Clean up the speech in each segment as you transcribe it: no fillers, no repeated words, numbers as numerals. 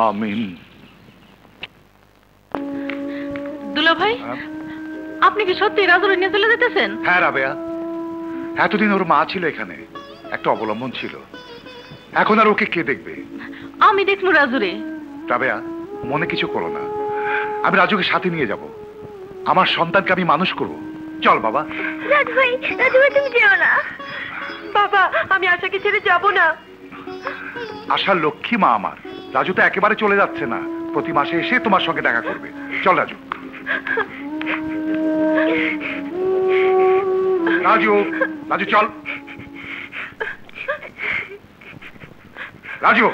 আমিন। দুলা ভাই, আপনি কি সত্যি রাজুরে নিয়ে চলে যেতেছেন? হ্যাঁ রাবেয়া, এতদিন ওর মা ছিল এখানে, একটা অবলম্বন ছিল। এখন আর ওকে কে দেখবে? আমি দেখবো রাজুরে। রাবেয়া, মনে কিছু করো না, আমি রাজুকে সাথে নিয়ে যাব। আমার সন্তানকে আমি মানুষ করব। চল বাবা। রাজু ভাই, তুমি যেও না। বাবা, আমি আশাকে ছেড়ে যাব না। আশার লক্ষ্মী মা আমার। রাজু তো একেবারে চলে যাচ্ছে না, প্রতি মাসে এসে তোমার সঙ্গে দেখা করবে। চল রাজু। রাজু, রাজু চল। রাজু।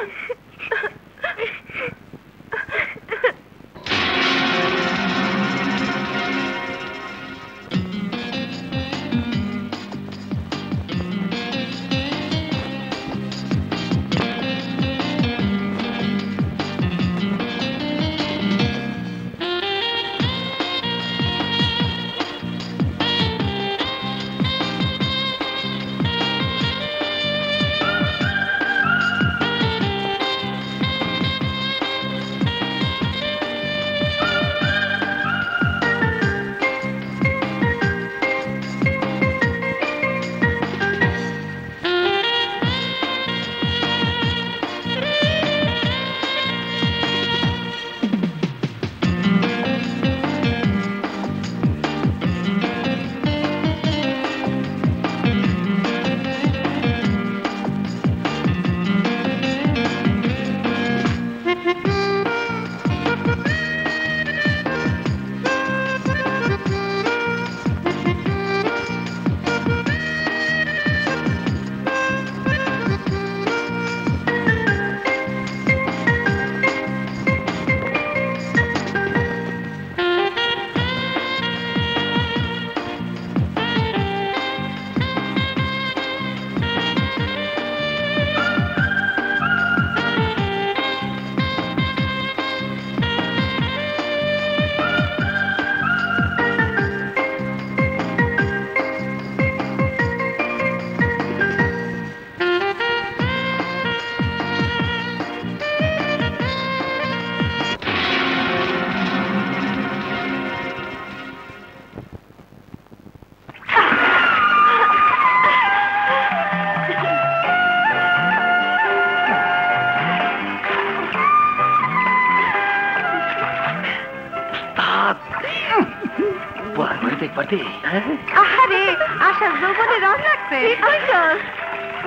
আরে আশা যৌবনে রং লাগছে।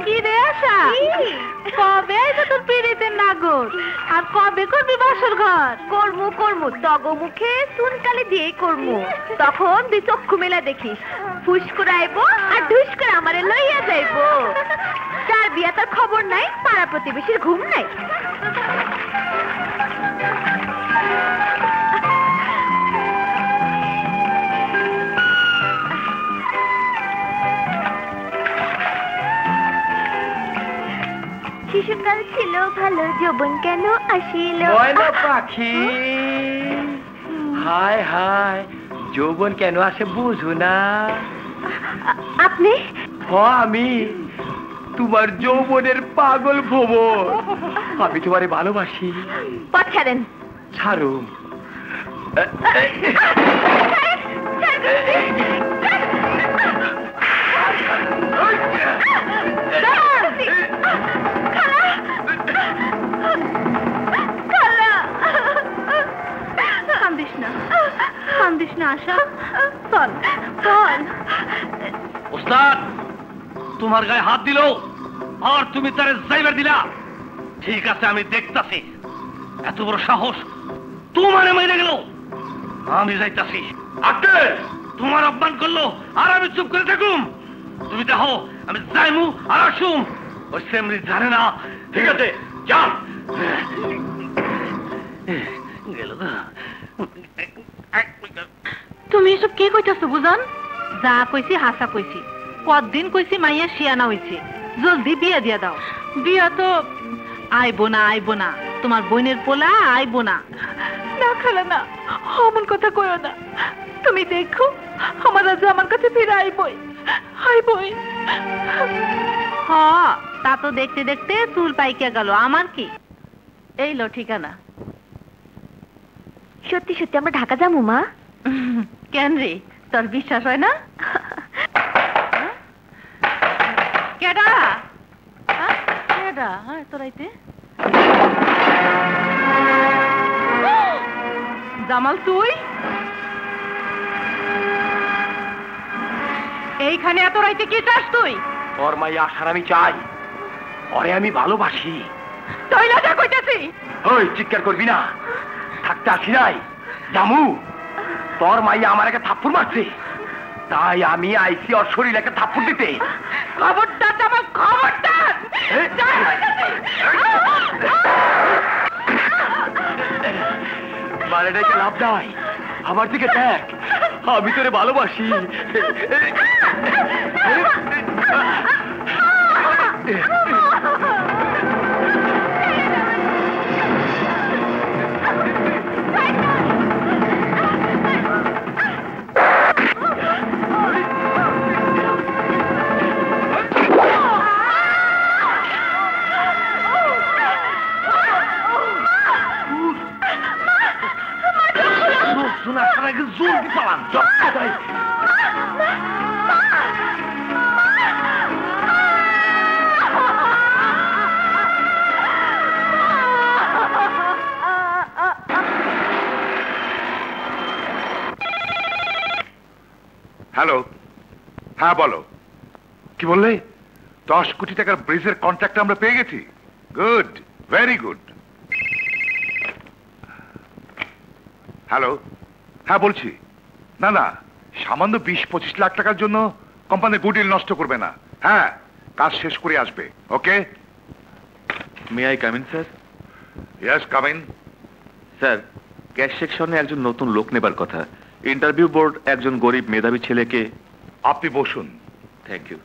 কি রে আশা, কবে আইছো তোর পীড়িতের নাগর? আর কবে করবি বাসর ঘর? কর্মু তগ মুখে চুনকালি দিয়ে কর্মু। তখন দুই চক্ষু মেলা দেখিস, ফুস করে আইবো আর ঢুস করে আমারে লইয়া যাইবো। তার বিয়া তার খবর নাই, পাড়া প্রতিবেশীর ঘুম নাই। শিশুকাল ছিল ভালো, যৌবন কেন আসিল? ময়না পাখি, হায় হায়, যৌবন কেন আসে বুঝো না? আপনি? আমি তোমার যৌবনের পাগল ভ্রমর। আমি তোমারে ভালোবাসি। পথ ছাড়েন। ছাড়ুম। কান্দিস না আশা, চল চল। ওস্তাদ, তোমার গায়ে হাত দিল আর তুমি তারে যাইবার দিলা। ঠিক আছে, আমি দেখতাছি। এত বড় সাহস তোমারে মেরে গেল। আমি যাইতাছি। আকে তোমার অপমান করলো আর আমি চুপ করে থাকুম? তুমি দেখো আমি যাইমু আর আসুম। ওই সেমরি জানে না। ঠিক আছে, যান। গেল না। তুমি এসব কে কইতাছো বুঝান? যা কইছি হাসা কইছি। কতদিন কইছি মাইয়া শিয়ানা হইছে, জলদি বিয়া দিয়া দাও। বিয়া তো আইবো না, তোমার বোনের পোলা আইবো না। না খালা না, অমন কথা কইও না। তুমি দেখো আমার রাজা আমার কাছে ফিরে আইবই। হ, তা তো দেখতে দেখতে চুল পাইকে গেল। আমার কি? এই লো ঠিকানা। সত্যি সত্যি আমরা ঢাকা যাবো মা? কেন রে, তোর বিশ্বাস হয় না? কেডা কেডা তোরাইতে? জামাল তুই এইখানে এত রাইতে কি চাস তুই? তোর মাইয়া আসার আমি চাই, ওরে আমি ভালোবাসি। তুই না যা কইতাছি। ওই চিৎকার করবি না, থাকতে আসি নাই জামু। তোর মাইয়া আমার একটা থাপ্পড় মারছে, তাই আমি আইসি ওর শরীরে একটা থাপ্পড় দিতে। খবরদার জামাল, খবরদার! যা কইতাছি। মানে দেখে লাভ নাই, আমার দিকে দেখ, আমি তোরে ভালোবাসি। জলদি পালান। হ্যালো, হ্যাঁ বলো, কি বললে? 10 কোটি টাকার ব্রিজের কন্ট্রাক্ট আমরা পেয়ে গেছি। Good, very good. হ্যালো, হ্যাঁ বলছি। না না, সামান্য 20-25 লাখ টাকার জন্য কোম্পানি গুডউইল নষ্ট করবে না। হ্যাঁ, কাজ শেষ করে আসবে। Okay? May I come in sir? Yes, come in. Sir, cash সেকশনে একজন নতুন লোক নেবার কথা। ইন্টারভিউ বোর্ড একজন গরিব মেধাবী ছেলেকে। আপনি বসুন। Thank you.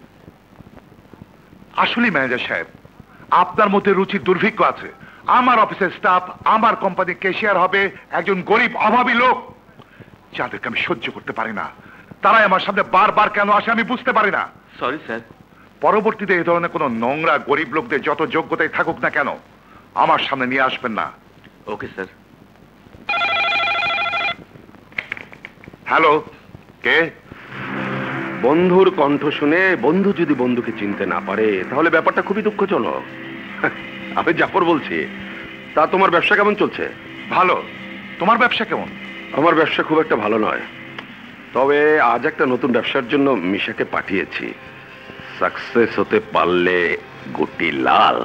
আসলে ম্যানেজার সাহেব, আপনার মধ্যে রুচির দুর্ভিক্ষ আছে। আমার অফিসের স্টাফ, আমার কোম্পানির ক্যাশিয়ার হবে একজন গরিব অভাবী লোক, যাদেরকে আমি সহ্য করতে পারি না। তারাই আমার সামনে বারবার কেন আসে আমি বুঝতে পারি না। Sorry sir. পরবর্তীতে এই ধরনের কোনো নোংরা গরিব লোকদের যত যোগ্যতাই থাকুক না কেন আমার সামনে নিয়ে আসবেন না। Okay sir. হ্যালো, কে? বন্ধুর কণ্ঠ শুনে বন্ধু যদি বন্ধুকে চিনতে না পারে তাহলে ব্যাপারটা খুবই দুঃখজনক। আমি জাফর বলছি। তা তোমার ব্যবসা কেমন চলছে? ভালো। তোমার ব্যবসা কেমন? আমার ব্যবসা খুব একটা ভালো নয়, তবে আজ একটা নতুন ব্যবসার জন্য মিশাকে পাঠিয়েছি। সাকসেস হতে পারলে গুটি লাল।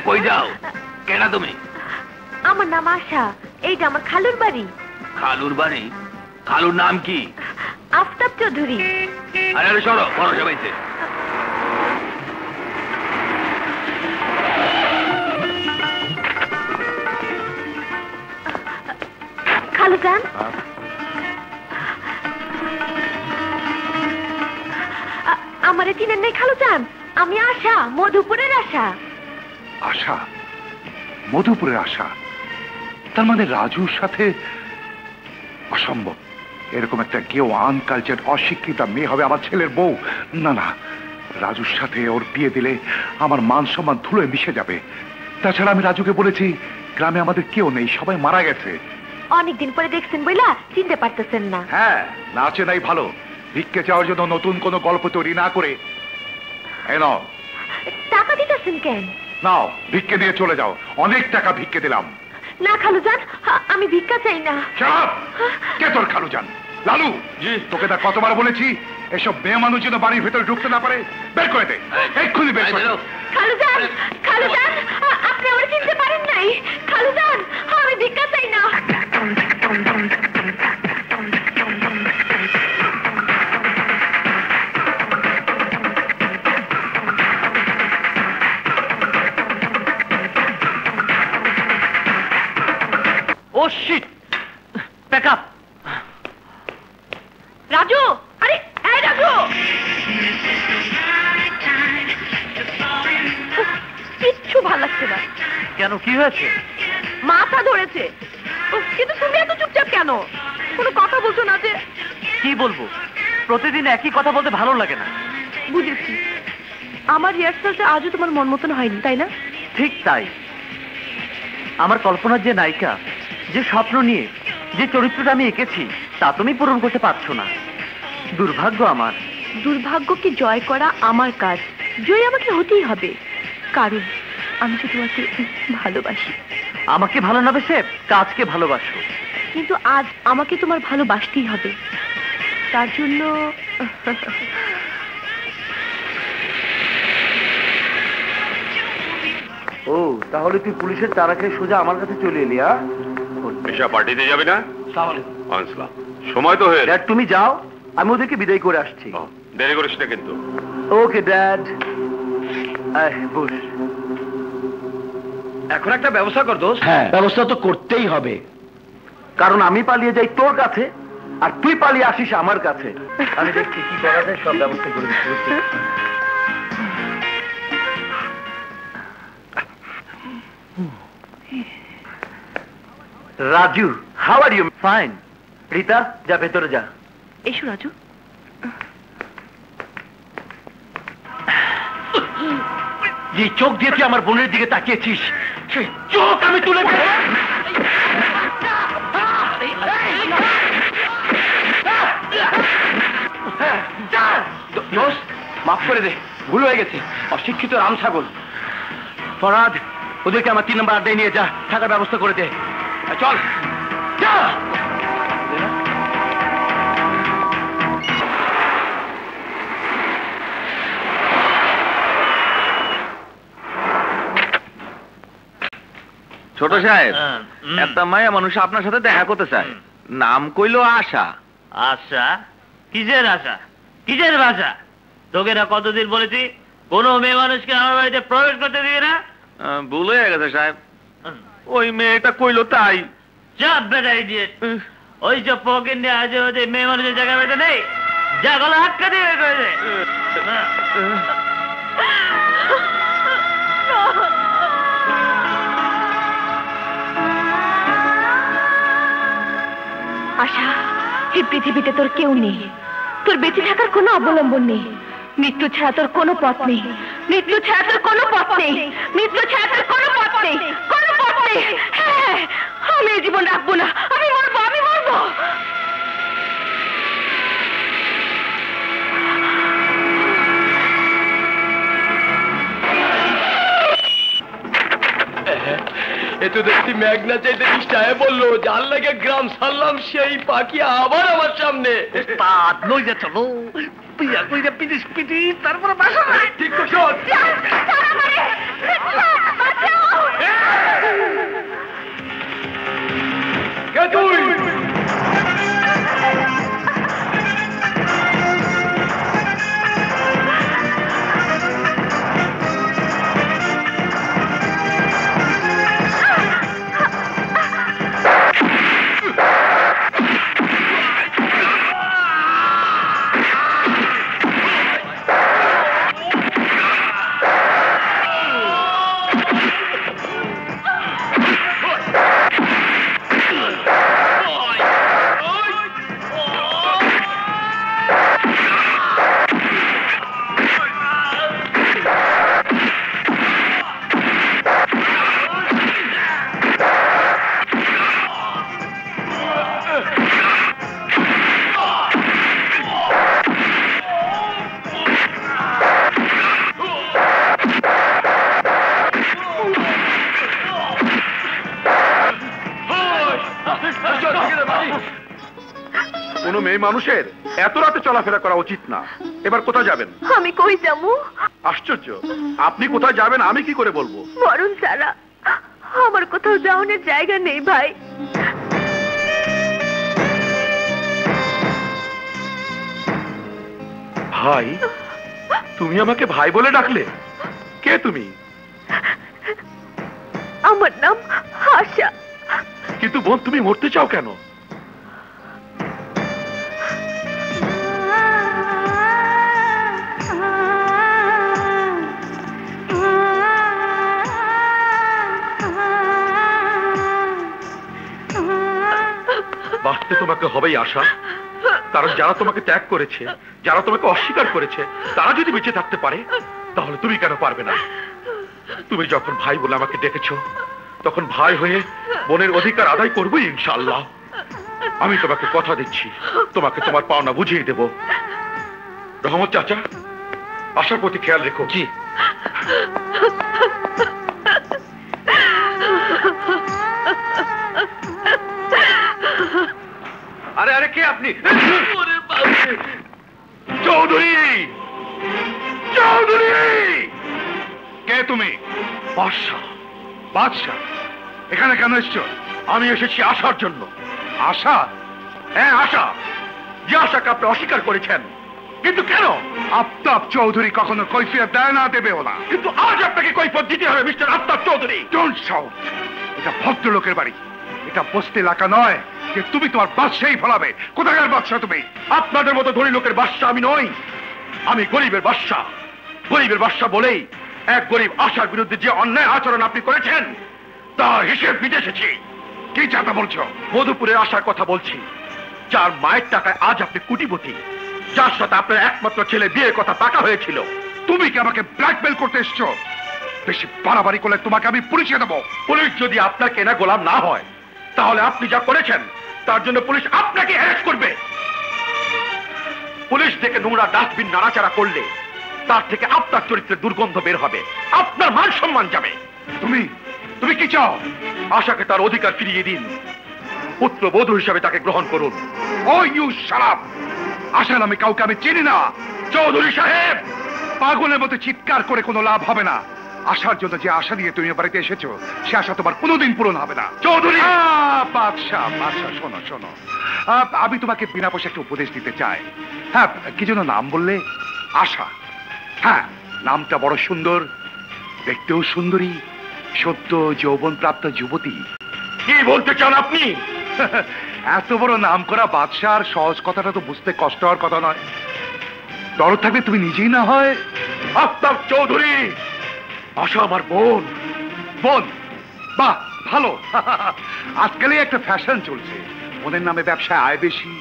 কই যাও? কেনা তুমি? আমার নাম আশা, এইটা আমার খালুর বাড়ি। খালুর বাড়ি? খালুর নাম কি? আফতাব চৌধুরী। আরে আরে সরো, বড় সবাইছে। খালু যান, আমারে চিনেন নাই খালু যান? আমি আশা, মধুপুরের আশা। আশা? মধুপুরের আশা? তার মানে রাজুর সাথে? অসম্ভব। এরকম একটা কেউ আনকালচার অশিক্ষিতা মেয়ে হবে আমার ছেলের বউ? না না, রাজুর সাথে ওর বিয়ে দিলে আমার মান সম্মান ধুলোয় মিশে যাবে। তাছাড়া আমি রাজুকে বলেছি গ্রামে আমাদের কেউ নেই, সবাই মারা গেছে। অনেকদিন পরে দেখছেন বইলা চিনতে পারতেছেন না। হ্যাঁ, নাচে নাই ভালো। ভিক্ষে চাওয়ার জন্য নতুন কোনো গল্প তৈরি না করে। টাকা দিতেছেন কেন? নাও ভিক্ষে দিয়ে চলে যাও, অনেক টাকা ভিক্ষে দিলাম। না খালুজান, আমি ভিক্ষা চাই না। চাপ! কে তোর খালুজান? লালু, তোকে তা কতবার বলেছি এসব মেয়ে মানুষ যেন বাড়ির ভেতরে ঢুকতে না পারে। বের করে দে, এক্ষুনি বের করে দে। খালুজান, খালুজান, আপনি আমার চিনতে পারেন নাই। খালুজান, আমি ভিক্ষা চাই না। ও শিট, ব্যাক আপ। রাজু, আরে এই রাজু, কিচ্ছু ভালো লাগছে না। কেন, কি হয়েছে? মাথা ধরেছে। কিন্তু তুমি এত চুপচাপ কেন? কোনো কথা বলছো না যে? কি বলবো, প্রতিদিন একই কথা বলতে ভালো লাগে না। বুঝেছি, আমার রিহার্সালটা আজও তোমার মন মতন হয়নি, তাই না? ঠিক তাই। আমার কল্পনার যে নায়িকা, যে স্বপ্ন নিয়ে যে চরিত্রটা আমি এঁকেছি, তা তুমি পূরণ করতে পারছো না। দুর্ভাগ্য আমার। দুর্ভাগ্যকে জয় করা আমার কাজ। জয় আমাকে হতেই হবে, কারণ আমি তো তোমাকে ভালোবাসি। আমাকে ভালো না বেসে কাজকে ভালোবাসো। কিন্তু আজ আমাকে তোমার ভালোবাসতেই হবে। তার জন্য ও, তাহলে তুই পুলিশের তাড়া খেয়ে সোজা আমার কাছে চলে এলি? এসব পার্টিতে যাবি না? আসলাম, সময় তো হয়ে ড্যাড, তুমি যাও, আমি ওদেরকে বিদায় করে আসছি। দেরি করিস না কিন্তু। Okay dad. বস। এখন একটা ব্যবস্থা কর দোস্ত। হ্যাঁ, ব্যবস্থা তো করতেই হবে, কারণ আমি পালিয়ে যাই তোর কাছে আর তুই পালিয়ে আসিস আমার কাছে। আমি দেখছি কি করা যায়, সব ব্যবস্থা করে দিচ্ছি। Raju, how are you? Fine. Rita, যা ভেতরে যা। এসো রাজু। যে চোখ দিয়ে তুই আমার বোনের দিকে তাকিয়েছিস, সেই চোখ আমি তুলে মাফ করে দে, ভুল হয়ে গেছে। অশিক্ষিত রাম ছাগল। ফরহাদ, ওদেরকে আমার 3 নম্বর আড্ডায় নিয়ে যা, থাকার ব্যবস্থা করে দে। চল যা। ছোট সাহেব, একটা মায়া মানুষ আপনার সাথে দেখা করতে চায়। নাম কইলো আশা। আশা? কিসের আশা? কিসের ভাষা? তোকে না কতদিন বলেছি কোনো মেয়ে মানুষকে আমার বাড়িতে প্রবেশ করতে দিবি না? ভুল হয়ে গেছে সাহেব, ওই মেয়েটা কইলো তাই। চাপ বেটা ইডিয়েট। ওই সব পকেট নিয়ে আছে ওদের মেয়ে মানুষের জায়গা বেটা নেই। যা গলা হাক্কা দিয়ে বের করে দে। আশা, এই পৃথিবীতে তোর কেউ নেই। তোর বেঁচে থাকার কোনো অবলম্বন নেই। মৃত্যু ছাড়া তোর কোনো পথ নেই। মৃত্যু ছাড়া তোর কোনো পথ নেই। মৃত্যু ছাড়া তোর কোনো পথ নেই। কোনো পথ নেই। হ্যাঁ, আমি এই জীবন রাখবো না। আমি মরবো, আমি মরবো। এ তো দেখছি মেঘনা চাইতে নিশ্চয় বললো, যার লাগে গ্রাম সারলাম সেই পাখি আবার আমার সামনে। লইয়া চলো, পিয়া কইরা পিটিস পিটিস, তারপরে বাসা। ঠিক তো শোন। কে তুই? কোনো মেয়ে মানুষের এত রাতে চলাফেরা করা উচিত না। এবার কোথায় যাবেন? আমি কই যাবো? আশ্চর্য, আপনি কোথায় যাবেন আমি কি করে বলবো? মরণ ছাড়া আমার কোথাও যাওয়ার জায়গা নেই ভাই। ভাই? তুমি আমাকে ভাই বলে ডাকলে? কে তুমি? আমার নাম আশা। কিন্তু বোন, তুমি মরতে চাও কেন? বাঁচতে তোমাকে হবেই আশা, কারণ যারা তোমাকে ত্যাগ করেছে, যারা তোমাকে অস্বীকার করেছে, তারা যদি বেঁচে থাকতে পারে তাহলে তুমি কেন পারবে না? তুমি যখন ভাই বলে আমাকে ডেকেছো, তখন ভাই হয়ে বোনের অধিকার আদায় করবোই ইনশাআল্লাহ। আমি তোমাকে কথা দিচ্ছি, তোমাকে তোমার পাওনা বুঝিয়ে দেব। রহমত চাচা, আশার প্রতি খেয়াল রেখো। জি। আরে আরে, কে আপনি? চৌধুরী! চৌধুরী! কে তুমি? বাদশা। বাদশা? এখানে কেন এসছো? আমি এসেছি আশার জন্য। আশা? হ্যাঁ, আশা। যে আশাকে আপনি অস্বীকার করেছেন। কিন্তু কেন? আফতাব চৌধুরী কখনো কৈফিয়ত দেয় না, দেবেও না। কিন্তু আজ আপনাকে কৈফিয়ত দিতে হবে mister Aftab Chowdhury. Don't shout. এটা ভদ্রলোকের বাড়ি, এটা বস্তি এলাকা নয় যে তুমি তোমার বাদশাই ফলাবে। কোথাকার বাদশা তুমি? আপনাদের মতো ধনী লোকের বাদশা আমি নই, আমি গরিবের বাদশা। গরিবের বাদশা বলেই এক গরিব আশার বিরুদ্ধে যে অন্যায় আচরণ আপনি করেছেন তার হিসেব দিতে এসেছি। কি চাতা বলছো? মধুপুরের আশার কথা বলছি, যার মায়ের টাকায় আজ আপনি কোটিপতি, যার সাথে আপনার একমাত্র ছেলে বিয়ের কথা পাকা হয়েছিল। তুমি কি আমাকে ব্ল্যাকমেল করতে এসছো? বেশি বাড়াবাড়ি করলে তোমাকে আমি পুলিশে দেবো। পুলিশ যদি আপনার কেনা গোলাম না হয়, তাহলে আপনি যা করেছেন তার জন্য পুলিশ আপনাকে অ্যারেস্ট করবে। পুলিশ থেকে নোংরা ডাস্টবিন নাড়াচাড়া করলে তার থেকে আপনার চরিত্রের দুর্গন্ধ বের হবে, আপনার মান সম্মান যাবে। তুমি কি চাও? আশাকে তার অধিকার ফিরিয়ে দিন, পুত্রবধূ হিসাবে তাকে গ্রহণ করুন। ও ইউ শারাপ! আশা নামে কাউকে আমি চিনি না। চৌধুরী সাহেব, পাগলের মতো চিৎকার করে কোনো লাভ হবে না। আশার জন্য যে আশা নিয়ে তুমি বাড়িতে এসেছো, সে আশা তোমার কোনোদিন পূরণ হবে না। চৌধুরী! বাদশাহ, শোনো শোনো, আমি তোমাকে বিনা পয়সা একটা উপদেশ দিতে চাই। হ্যাঁ, কি যেন নাম বললে? আশা। হ্যাঁ, নামটা বড় সুন্দর, দেখতেও সুন্দরী, সদ্য যৌবন প্রাপ্ত যুবতী। কি বলতে চান আপনি? এত বড় নাম করা বাদশার সহজ কথাটা তো বুঝতে কষ্ট হওয়ার কথা নয়। দরদ থাকলে তুমি নিজেই না হয়। আফতাব চৌধুরী, আশা আমার বোন। বোন? বাহ, ভালো। আজকালই একটা ফ্যাশন চলছে, বোনের নামে ব্যবসায় আয় বেশি,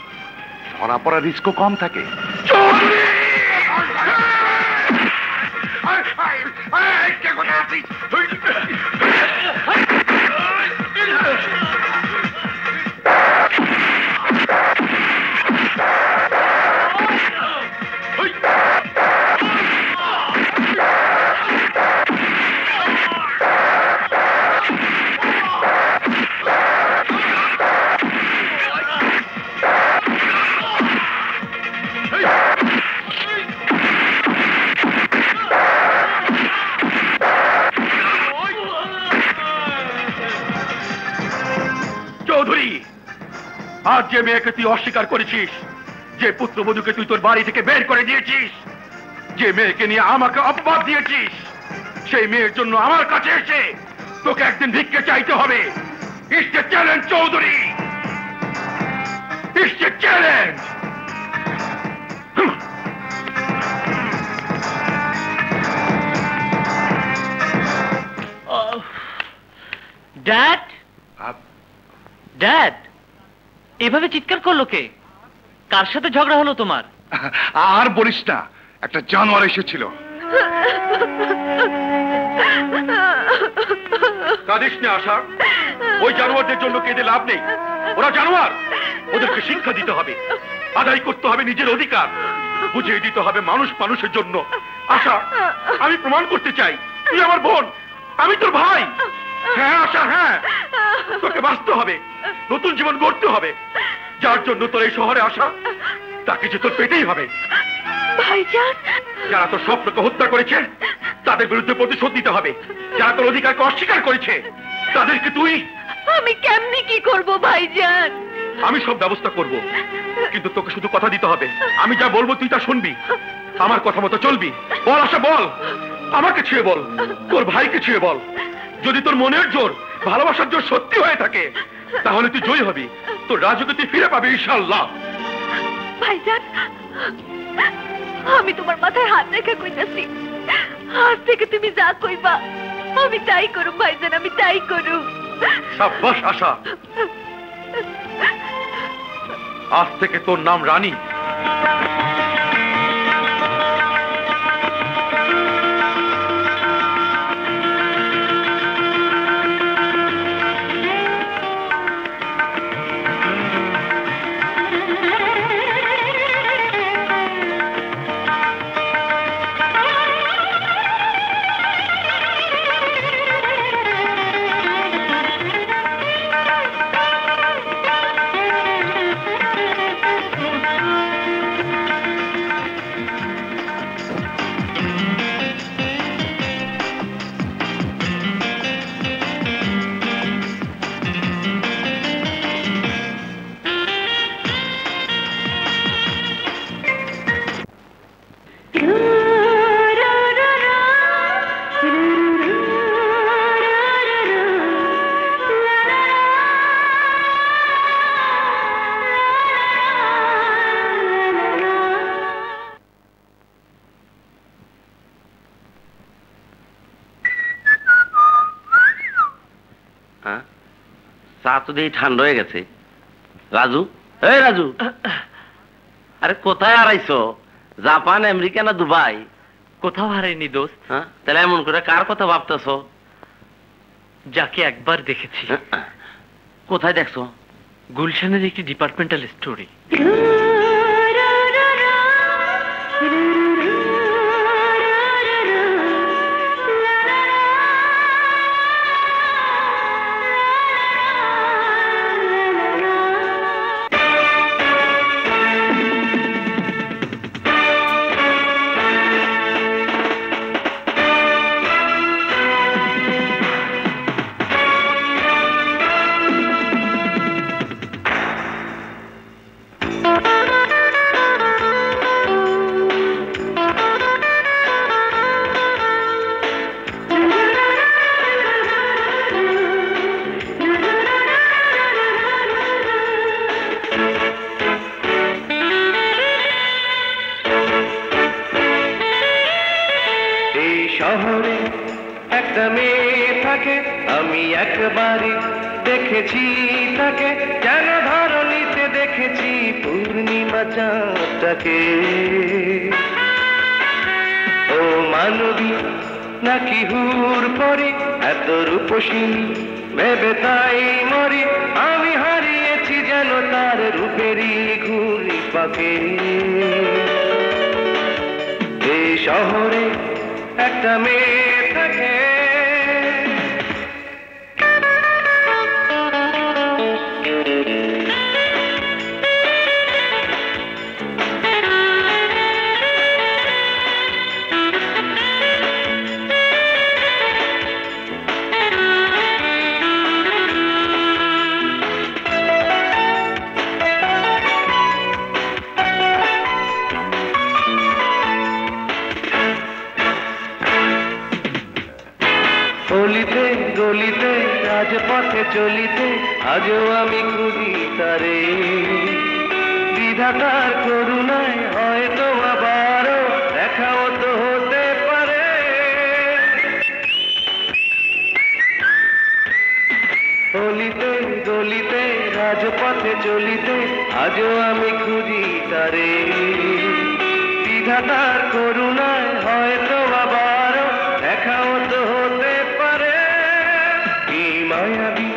ধরা পড়া রিস্কও কম থাকে। চৌধুরী! চৌধুরী, আজ যে মেয়েকে তুই অস্বীকার করেছিস, যে পুত্রবধূকে তুই তোর বাড়ি থেকে বের করে দিয়েছিস, যে মেয়েকে নিয়ে আমাকে অপবাদ দিয়েছিস, সেই মেয়ের জন্য আমার কাছে এসে তোকে একদিন ভিক্ষে চাইতে হবে। It's a challenge Chowdhury, it's a challenge. Dad, dad, এভাবে চিৎকার করলো কে? কার সাথে ঝগড়া হলো তোমার? আর বলিস না, একটা জানোয়ার এসেছিল। কাঁদিস না আশা, ওই জানোয়ারদের জন্য কেঁদে লাভ নেই। ওরা জানোয়ার, ওদেরকে শিক্ষা দিতে হবে, আদায় করতে হবে নিজের অধিকার, বুঝিয়ে দিতে হবে মানুষ মানুষের জন্য। আশা, আমি প্রমাণ করতে চাই তুই আমার বোন, আমি তোর ভাই। হ্যাঁ আশা, হ্যাঁ, তোকে বাঁচতে হবে, নতুন জীবন গড়তে হবে। যার জন্য তোর এই শহরে আসা, তাকে যে তোর পেতেই হবে। ভাইজান, যারা তোর স্বপ্নকে হত্যা করেছে তাদের বিরুদ্ধে প্রতিশোধ নিতে হবে। যারা তোর অধিকারকে অস্বীকার করেছে তাদেরকে তুই... আমি কেমনি কি করব ভাইজান? আমি সব ব্যবস্থা করব, কিন্তু তোকে শুধু কথা দিতে হবে। আমি যা বলবো তুই তা শুনবি, আমার কথা মতো চলবি। বল আশা, বল। আমাকে ছুঁয়ে বল, তোর ভাইকে ছুঁয়ে বল। যদি তোর মনের জোর, ভালোবাসার জোর সত্যি হয়ে থাকে, তাহলে তুই জয়ী হবি, তোর রাজুকে তুই ফিরে পাবি ইনশাআল্লাহ। ভাইজান, আমি তোমার মাথায় হাত রেখে কইতাছি, আজ থেকে তুমি যা কইবা আমি তাই করু ভাইজান, আমি তাই করু। সাব্বাস আশা, আজ থেকে তোর নাম রানী। চা তো দিয়ে ঠান্ডা হয়ে গেছে। রাজু, এই রাজু, আরে কোথায় হারাইছো? জাপান, আমেরিকা না দুবাই? কোথাও হারাইনি দোস্ত। হ্যাঁ, তাহলে এমন করে কার কথা ভাবতেছো? যাকে একবার দেখেছি। কোথায় দেখছো? গুলশানের একটি ডিপার্টমেন্টাল স্টোরে। শহরে একটা মেয়ে থাকে, আমি একবারই দেখেছি তাকে, যেন ধরণীতে দেখেছি পূর্ণিমা চাঁদটাকে। ও মানবী নাকি হুর পরি, এত রূপসিনী ভেবে তাই মরি, আমি হারিয়েছি যেন তার রূপেরই ঘূর্ণি পাকে। এই শহরে একটা মেয়ে থাকে। গলিতে গলিতে রাজপথে চলিতে আজও আমি খুঁজি তারে, বিধাতার করুণায় হয়তো আবারও দেখাও তো হতে পারে। গলিতে গলিতে রাজপথে চলিতে আজও আমি খুঁজি তারে, বিধাতার করুণায় হয়তো আবারও দেখাও তো হতে পারে। কি মায়াবী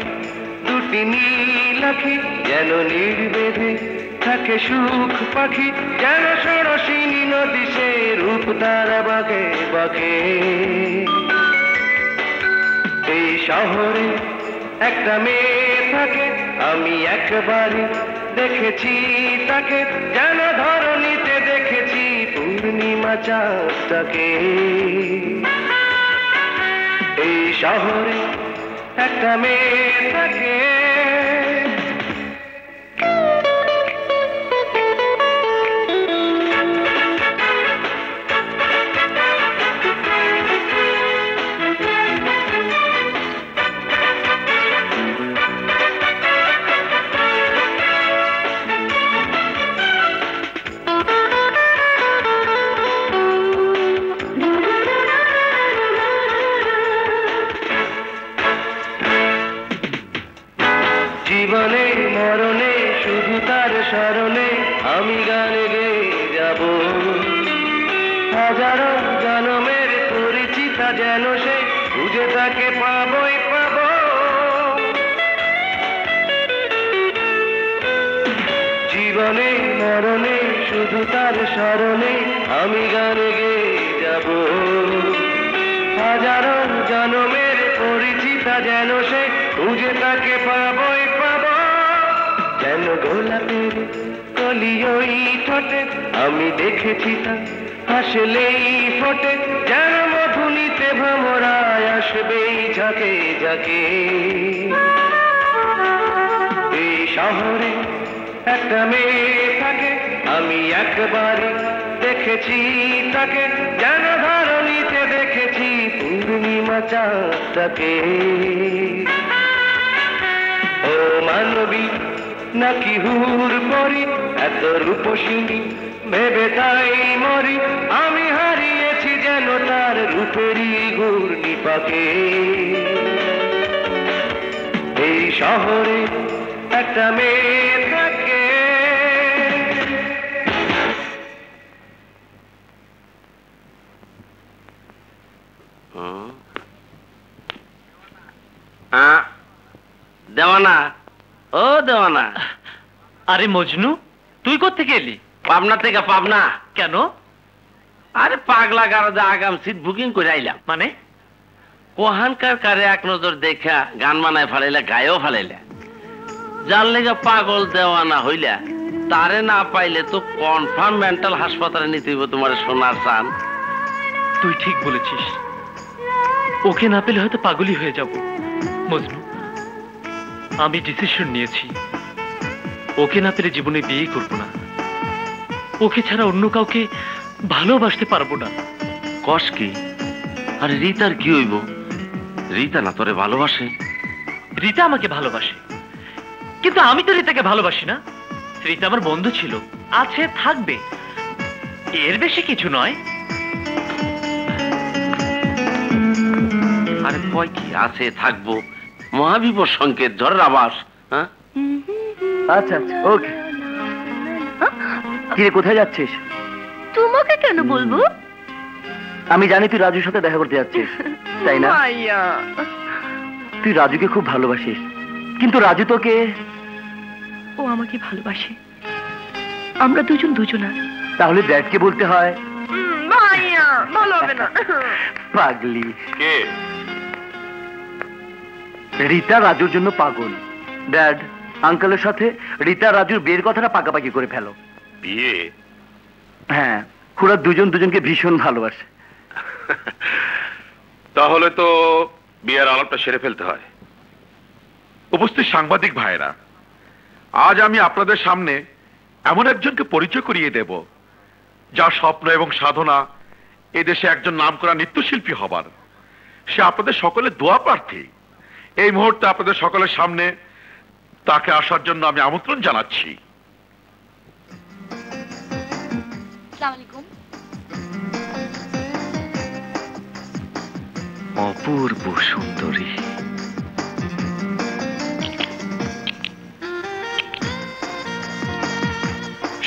দুটি নীল আখি, যেন নির্বেদে থাকে সুখ পাখি, যেন সরসিনী নদী সে রূপ তারা বাগে বাগে। এই শহরে একটা মেয়ে থাকে, আমি একবারই দেখেছি তাকে, যেন ধরণীতে দেখেছি পূর্ণিমা চাঁদটাকে। এই শহরে একটা মেয়ে থাকে, জীবনে মরণে শুধু তার স্মরণে আমি গান গেয়ে যাব। হাজারো জনমের পরিচিতা যেন সে, খুঁজে তাকে পাবই পাব। জীবনে মরণে শুধু তার স্মরণে আমি গান গেয়ে যাব। হাজারো জনমের পরিচিতা যেন সে, খুঁজে তাকে পাবই পাব। যেন গোলাপের কলি ওই ঠোঁটে আমি দেখেছি তা হাসলেই ফোটে, যেন মধুনিতে ভ্রমরায় আসবেই ঝাঁকে ঝাঁকে। এই শহরে একটা মেয়ে থাকে, আমি একবারে দেখেছি তাকে, যেন ধরণীতে দেখেছি পূর্ণিমা চাঁদটাকে। ও মানবী নাকি হুর পরি, এত রূপসিনী ভেবে তাই মরি, আমি হারিয়েছি যেন তার রূপেরই ঘূর্ণিপাকে। এই শহরে একটা মেয়ে থাকে। দেওয়ানা, ও দেওয়ানা। আরে মজনু, তুই কোত্থেকে এলি? পাবনা থেকে। পাবনা কেন? আরে পাগলা গারদে আগাম সিট বুকিং করে আইলাম। মানে কোহানকার কারে এক নজর দেখা গান বানায় ফালাইলা, গায়েও ফালাইলা। যার লেগে পাগল দেওয়ানা হইলা, তারে না পাইলে তো কনফার্ম মেন্টাল হাসপাতালে নিতে হইব তোমার সোনার চান। তুই ঠিক বলেছিস, ওকে না পেলে হয়তো পাগলই হয়ে যাব। মজনু, আমি ডিসিশন নিয়েছি, ওকে না পেলে জীবনে বিয়ে করব না। ওকে ছাড়া অন্য কাউকে ভালোবাসতে পারবো না। কস কি? আরে রীতার কি হইব? রীতা না তোরে ভালোবাসে? রীতা আমাকে ভালোবাসে, কিন্তু আমি তো রীতাকে ভালোবাসি না। রীতা আমার বন্ধু ছিল, আছে, থাকবে, এর বেশি কিছু নয়। আরে কয় কি আছে, থাকবো, মহাবিপদ সংকেত, ঝড়ের আবাস। হ্যাঁ আচ্ছা আচ্ছা, ওকে। কিরে, কোথায় যাচ্ছিস? তোমাকে কেন বলবো? আমি জানি তুই রাজুর সাথে দেখা করতে যাচ্ছিস, তাই না? ভাইয়া, তুই রাজুকে খুব ভালোবাসিস, কিন্তু রাজু তোকে... ও আমাকে ভালোবাসে, আমরা দুজন দুজনা। তাহলে ড্যাডকে বলতে হয়। ভাইয়া, ভালো হবে না। পাগলি। কে? রীতা রাজুর জন্য পাগল। ড্যাড, আঙ্কেলের সাথে রীতা রাজুর বিয়ের কথাটা পাকাপাকি করে ফেলো। বিয়ে? হ্যাঁ, ওরা দুজন দুজনকে ভীষণ ভালোবাসে। তাহলে তো বিয়ের আলাপটা সেরে ফেলতে হয়। উপস্থিত সাংবাদিক ভাইরা, আজ আমি আপনাদের সামনে এমন একজনকে পরিচয় করিয়ে দেব, যার স্বপ্ন এবং সাধনা এদেশে একজন নামকরা নৃত্যশিল্পী হবার। সে আপনাদের সকলের দোয়া প্রার্থী। এই মুহূর্তে আপনাদের সকলের সামনে তাকে আসার জন্য আমি আমন্ত্রণ জানাচ্ছি। অপূর্ব সুন্দরী।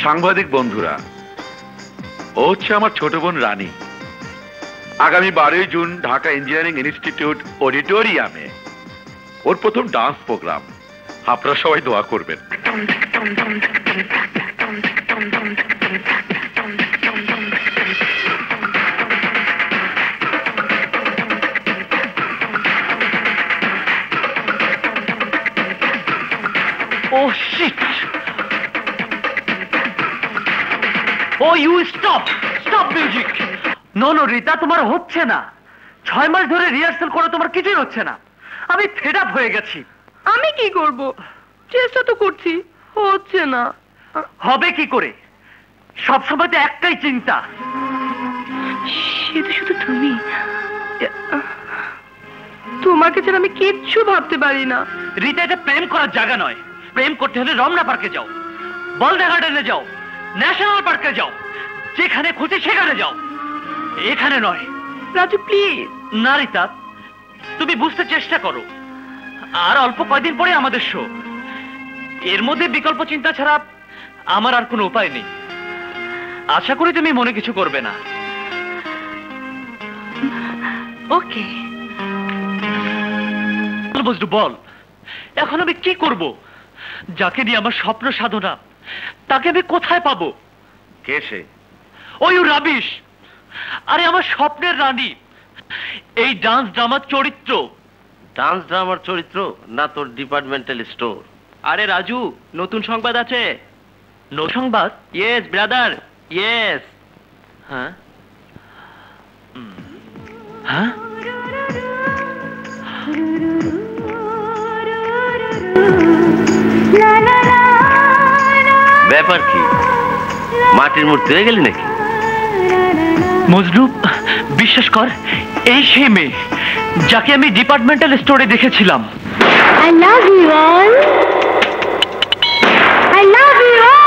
সাংবাদিক বন্ধুরা, ও হচ্ছে আমার ছোট বোন রানী। আগামী 12 জুন ঢাকা ইঞ্জিনিয়ারিং ইনস্টিটিউট অডিটোরিয়ামে ওর প্রথম ডান্স প্রোগ্রাম। আপনারা সবাই দোয়া করবেন। Oh shit! Oh you stop stop music. No no Rita, তোমার হচ্ছে না। 6 মাস ধরে রিহার্সাল করে তোমার কিছুই হচ্ছে না। আমি ফেড আপ হয়ে গেছি। আমি কি করব? চেষ্টা তো করছি, হচ্ছে না। হবে কি করে? সব সময় তো একটাই চিন্তা। শুধু শুধু তুমি, তোমাকে ছাড়া আমি কিচ্ছু ভাবতে পারি না। রিতা, এটা প্রেম করার জায়গা নয়। প্রেম করতে হলে রমনা পার্কে যাও, বলদা গার্ডেনে যাও, ন্যাশনাল পার্কে যাও, যেখানে খুশি সেখানে যাও, এখানে নয়। রাজু প্লিজ। না রিতা, তুমি বুঝতে চেষ্টা করো। আর অল্প কয়দিন পরে আমাদের শো। এর মধ্যে বিকল্প চিন্তা ছাড়া আমার আর কোনো উপায় নেই। আশা করি তুমি মনে কিছু করবে না। ওকে বুঝলু, বল এখন আমি কি করব? যাকে নিয়ে আমার স্বপ্ন সাধনা, তাকে আমি কোথায় পাবো? কে সে? ওই রাবিশ। আরে আমার স্বপ্নের রানী, এই ডান্স ড্রামার চরিত্র। ডান্স ড্রামার চরিত্র না তোর ডিপার্টমেন্টাল স্টোর? আরে রাজু, নতুন সংবাদ আছে। নতুন সংবাদ? Yes brother, yes. হ্যাঁ হ্যাঁ, ব্যাপার কি? মাটির মূর্তি হয়ে গেলি নাকি? মজনু, বিশ্বাস কর, এই সেই মেয়ে যাকে আমি ডিপার্টমেন্টাল স্টোরে দেখেছিলাম। I love you all. I love you all.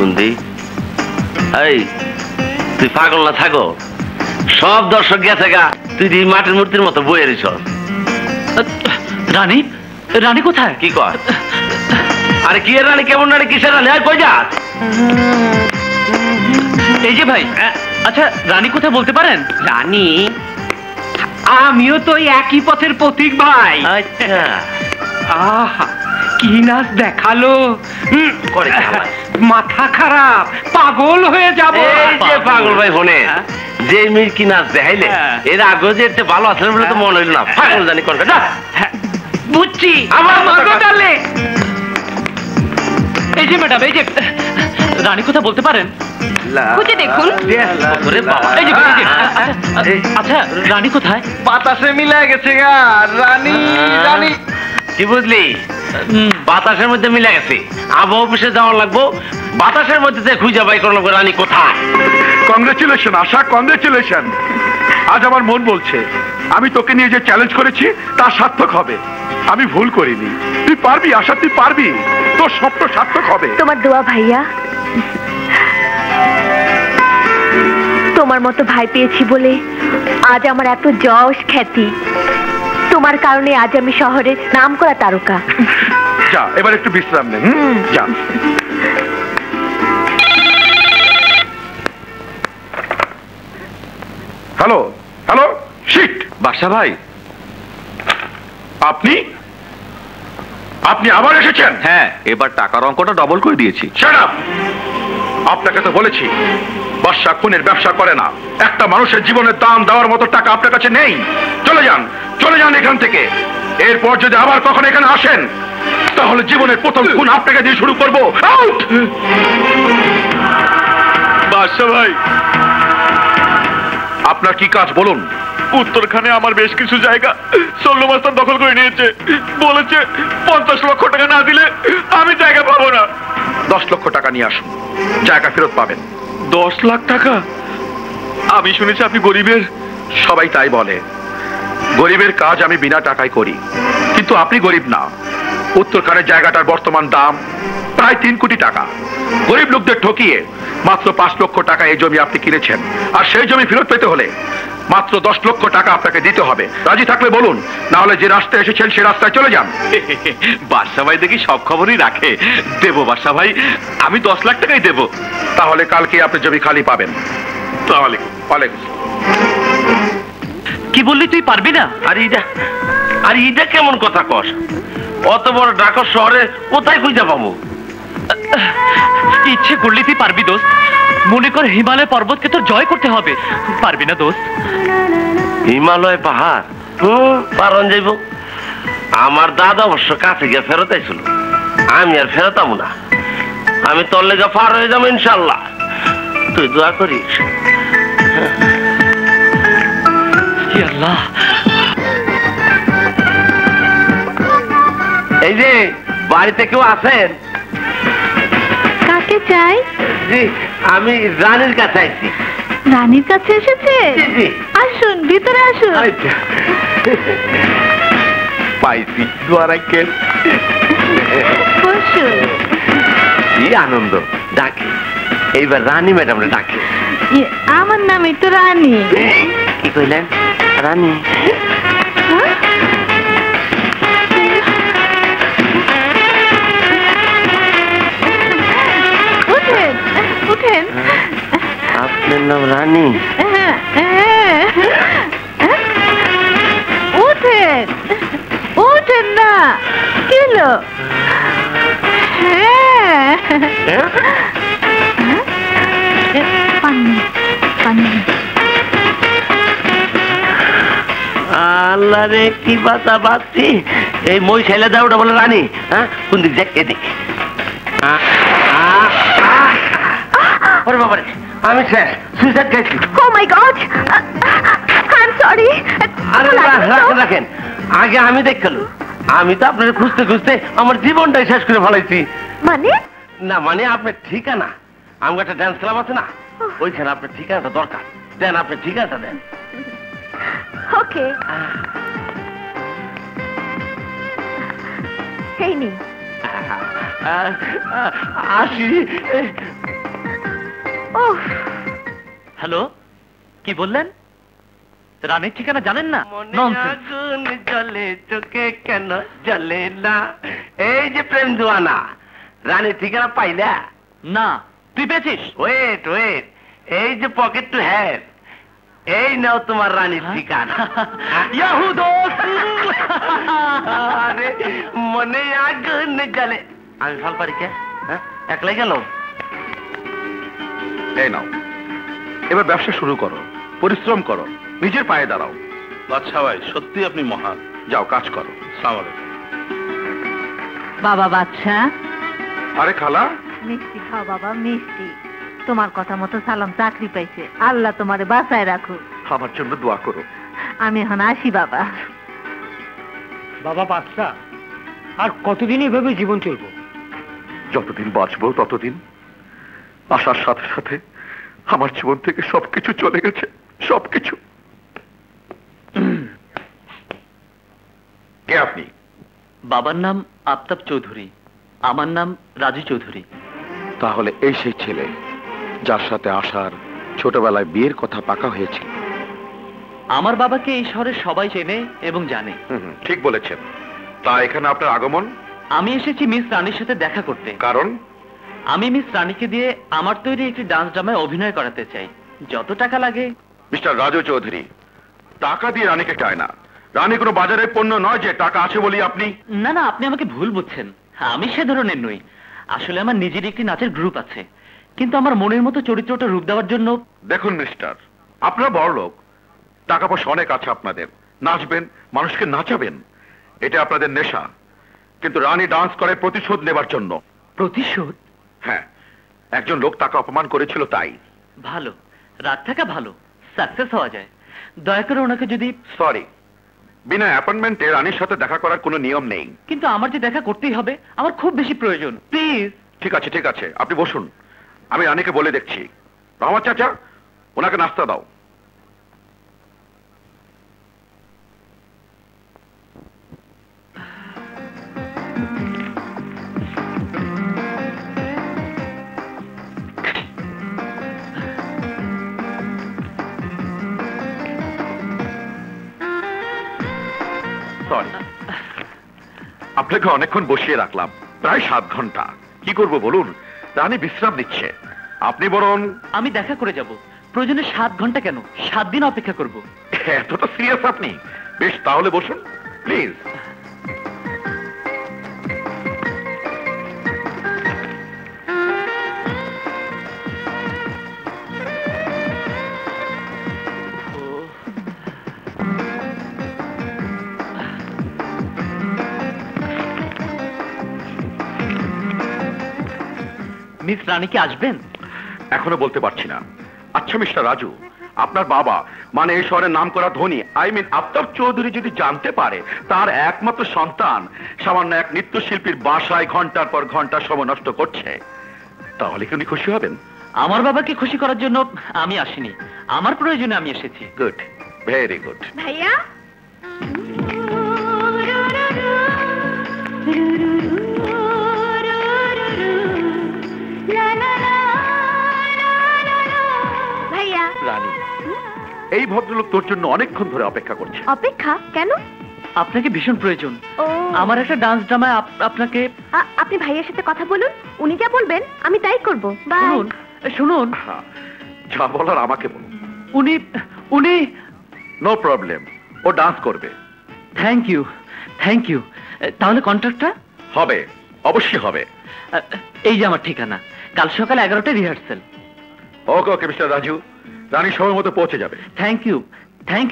কুন্দি এই তুই পাগল না থাকো, সব দর্শক গেছে গা, তুই মাটির মূর্তির মতো বইয়ে রিস। রানী, রানী কোথায়? কি কয়? আরে কি রানী, কেমন রানী, কিসের রানী? কই যাস? এই যে ভাই, আচ্ছা রানী কোথায় বলতে পারেন? রানী, আমিও তো একই পথের পথিক ভাই। আচ্ছা, আহা কি নাচ দেখালো, করে মাথা খারাপ, পাগল হয়ে যাব। এই যে পাগল ভাই হনে যে মেয়ের কি নাচ দেখাইলে, এর আগে যে একটু ভালো আসলে বলে তো মনে হইল না। পাগল জানি কোন কথা। বুঝছি, আমার মাথা ডালে। এই যে ম্যাডাম, এই যে রানী কোথায় বলতে পারেন? খুঁজে দেখুন। আচ্ছা রানী কোথায়? বাতাসে মিলে গেছে গা রানী। রানী কি বুঝলি? বাতাসের মধ্যে মিলে গেছে। আবহাওয়া অফিসে যাওয়া লাগবো, বাতাসের মধ্যে খুঁজে বাই করা লাগবো রানী কোথায়। কংগ্রেচুলেশন আশা, কংগ্রেচুলেশন। আজ আমার মন বলছে আমি তোকে নিয়ে যে চ্যালেঞ্জ করেছি তা সার্থক হবে। আমি ভুল করিনি, তুই পারবি আশা, তুই পারবি, তোর স্বপ্ন সার্থক হবে। তোমার দোয়া ভাইয়া, তোমার মতো ভাই পেয়েছি বলে আজ আমার এত যশ খ্যাতি। তোমার কারণে আজ আমি শহরে নাম করা তারকা। যা এবার একটু বিশ্রাম নেন। যা। Hello hello, sheet. বাদশা ভাই, আপনি আপনি আবার এসেছেন? হ্যাঁ, এবার টাকার অঙ্কটা ডবল করে দিয়েছি। Shut up! আপনাকে তো বলেছি বাদশা খুনের ব্যবসা করে না। একটা মানুষের জীবনের দাম দেওয়ার মতো টাকা আপনার কাছে নেই। চলে যান, চলে যান এখান থেকে। এরপর যদি আবার কখনো এখানে আসেন তাহলে জীবনের প্রথম খুন আপনাকে দিয়ে শুরু করবো। আউট! বাদশা ভাই, আপনার কি কাজ বলুন? উত্তরখানে আমার বেশ কিছু জায়গা সল্লু মাস্টার দখল করে নিয়েছে। বলেছে 50 লক্ষ টাকা না দিলে আমি জায়গা পাবো না। 10 লক্ষ টাকা নিয়ে আসুন, জায়গা ফেরত পাবেন। 10 লাখ টাকা? আমি শুনেছি আপনি গরিবের। সবাই তাই বলে, গরিবের কাজ আমি বিনা টাকায় করি, কিন্তু আপনি গরিব না। উত্তরখানের জায়গাটার বর্তমান দাম প্রায় 3 কোটি টাকা। গরিব লোকদের ঠকিয়ে মাত্র 5 লক্ষ টাকা এই জমি আপনি কিনেছেন, আর সেই জমি ফেরত পেতে হলে মাত্র 10 লক্ষ টাকা আপনাকে দিতে হবে। রাজি থাকলে বলুন, না হলে যে রাস্তায় এসেছেন সে রাস্তায় চলে যান। বাদশা ভাই দেখি সব খবরই রাখে। দেবো বাদশা ভাই, আমি 10 লাখ টাকাই দেবো। তাহলে কালকে আপনি জমি খালি পাবেন। তাহলে কি বললি, তুই পারবি না? আর ইটা কেমন কথা কস? অত বড় ঢাকা শহরে কোথায় খুঁজে পাবো? ইচ্ছে করলে তুই পারবি দোস্ত। মনে কর হিমালয় পর্বতকে তোর জয় করতে হবে। পারবি না দোস্ত? হিমালয় পাহাড় পারন যাইব। আমার দাদা অবশ্য কাছে গিয়ে ফেরত আইছিল, আমি আর ফেরতাম না। আমি তোর লেগে পার হয়ে যাবো ইনশাল্লাহ, তুই দোয়া করিস। আল্লাহ, এই যে বাড়িতে কেউ আছেন? কাকে চাই? জি, আমি রানীর কাছে আইছি। রানীর কাছে এসেছে? জি। আসুন, ভিতরে আসুন। পাইছি, দোয়া রাখেন। বসুন। কি আনন্দ! ডাকে এইবার রানী ম্যাডামরে ডাকে। আমার নাম তো রানী। কি কইলেন? রানী? উঠেন উঠেন। আপনার নাম রানী? উঠেন উঠেন না। কি হলো? পানি পানি। আল্লাহ রে, কি বাতা বাতি! এই মই ছেলে দাও, ওটা বলে রানী। হ্যাঁ, কোন দিক দেখ, এদিক। ওরে বাবারে, আমি স্যার সুইসাইড খাইছি। ও মাই গড, আই এম সরি। আরে রাখেন রাখেন, আগে আমি দেখলাম। আমি তো আপনার খুঁজতে খুঁজতে আমার জীবনটাই শেষ করে ফেলাইছি। মানে? না মানে আপনার ঠিকানা, আমার একটা ড্যান্স ক্লাব আছে না, ওইখানে আপনার ঠিকানাটা দরকার। দেন, আপনার ঠিকানাটা দেন। ওকে, এই নিন। আসি। ওহ, হ্যালো, কি বললেন? রানীর ঠিকানা জানেন না? Nonsense. আগুন জ্বলে চোখে কেন জ্বলে না? এই যে প্রেম জোয়ানা, রানীর ঠিকানা পাইলা? না, তুই পেয়েছিস? ওয়েট ওয়েট, এই যে পকেট টু হ্যাভ, এই নাও তোমার রানীর ঠিকানা। ইয়াহু দোস্ত! আরে মনে আগুন জ্বলে। আমি ভাল পারি কে? হ্যাঁ, একলাই গেল? এই নাও, এবার ব্যবসা শুরু করো, পরিশ্রম করো, নিজের পায়ে দাঁড়াও। আচ্ছা ভাই, সত্যি আপনি মহান। যাও কাজ করো। আসসালামু আলাইকুম। বাবা বাচ্চা, আরে খালা, মিষ্টি খাও বাবা, মিষ্টি। তোমার কথা মতো সালাম চাকরি পাইছে, আল্লাহ তোমারে বাঁচায় রাখো। আমার জন্য দোয়া করো। আমি এখন আসি বাবা। বাবা বাচ্চা, আর কতদিন এভাবে জীবন চলবো? যতদিন বাঁচবো ততদিন। আসার সাথে সাথে আমার জীবন থেকে সবকিছু চলে গেছে, সবকিছু। কে আপনি? বাবার নাম আফতাব চৌধুরী, আমার নাম রাজু চৌধুরী। তাহলে এই সেই ছেলে যার সাথে আসার ছোটবেলায় বিয়ের কথা পাকা হয়েছিল। আমার বাবাকে এই শহরে সবাই চেনে এবং জানে। ঠিক বলেছেন। তা এখানে আপনার আগমন? আমি এসেছি মিস রানীর সাথে দেখা করতে। কারণ? আমি মিস রানীকে দিয়ে আমার তৈরি একটি ডান্স ড্রামায় অভিনয় করাতে চাই। যত টাকা লাগে। মিস্টার রাজু চৌধুরী, টাকা দিয়ে রানীকে চায় না। রানী কোনো বাজারের পণ্য নয় যে টাকা আছে বলি আপনি। না না, আপনি আমাকে ভুল বুঝছেন। আমি সে ধরনের নই। আসলে আমার নিজের একটি নাচের গ্রুপ আছে, কিন্তু আমার মনের মতো চরিত্রটা রূপ দেওয়ার জন্য। দেখুন মিস্টার, আপনারা বড় লোক, টাকা পয়সা অনেক আছে আপনাদের, নাচবেন, মানুষকে নাচাবেন, এটা আপনাদের নেশা। কিন্তু রানী ডান্স করে প্রতিশোধ নেবার জন্য। প্রতিশোধ? হ্যাঁ, একজন লোক তাকে অপমান করেছিল তাই। ভালো, রাত থাকা ভালো, সাকসেস হওয়া যায়। দয়া করে ওনাকে যদি। সরি, বিনা অ্যাপয়েন্টমেন্টে রানীর সাথে দেখা করার কোনো নিয়ম নেই। কিন্তু আমার যে দেখা করতেই হবে, আমার খুব বেশি প্রয়োজন, প্লিজ। ঠিক আছে ঠিক আছে, আপনি বসুন, আমি রানীকে বলে দেখছি। রহমত চাচা, ওনাকে নাস্তা দাও। সরি, আপনাকে অনেকক্ষণ বসিয়ে রাখলাম, প্রায় 7 ঘন্টা। কি করব বলুন, রানী বিশ্রাম নিচ্ছে। আপনি বরং। আমি দেখা করে যাব, প্রয়োজনে 7 ঘন্টা কেন, 7 দিন অপেক্ষা করব। এতটা সিরিয়াস আপনি? বেশ, তাহলে বসুন প্লিজ। মিস রানী কি আসবেন? এখনো বলতে পারছি না। আচ্ছা মিস্টার রাজু, আপনার বাবা মানে এই শহরের নাম করা ধনী, আফতাব চৌধুরী যদি জানতে পারে তার একমাত্র সন্তান সামান্য এক নৃত্যশিল্পীর বাসায় ঘন্টার পর ঘন্টা সময় নষ্ট করছে, তাহলে কি উনি খুশি হবেন? আমার বাবাকে খুশি করার জন্য আমি আসিনি, আমার প্রয়োজনে আমি এসেছি। Good, very good. ভাইয়া, ভাইয়া। রানী, এই ভদ্রলোক তোর জন্য অনেকক্ষণ ধরে অপেক্ষা করছে। অপেক্ষা কেন? আপনাকে ভীষণ প্রয়োজন। ও, আমার একটা ডান্স ড্রামায় আপনাকে। আপনি ভাইয়ের সাথে কথা বলুন, উনি যা বলবেন আমি তাই করব। বাই। শুনুন শুনুন, যা বলার আমাকে বলুন। উনি উনি নো প্রবলেম, ও ডান্স করবে। Thank you, thank you. তাহলে কন্ট্রাক্টটা? হবে, অবশ্যই হবে। এই যে আমার ঠিকানা, কাল সকাল 11টায় rehearsal. Okay okay mister Raju, Rani সময় মতো পৌঁছে যাবে। Thank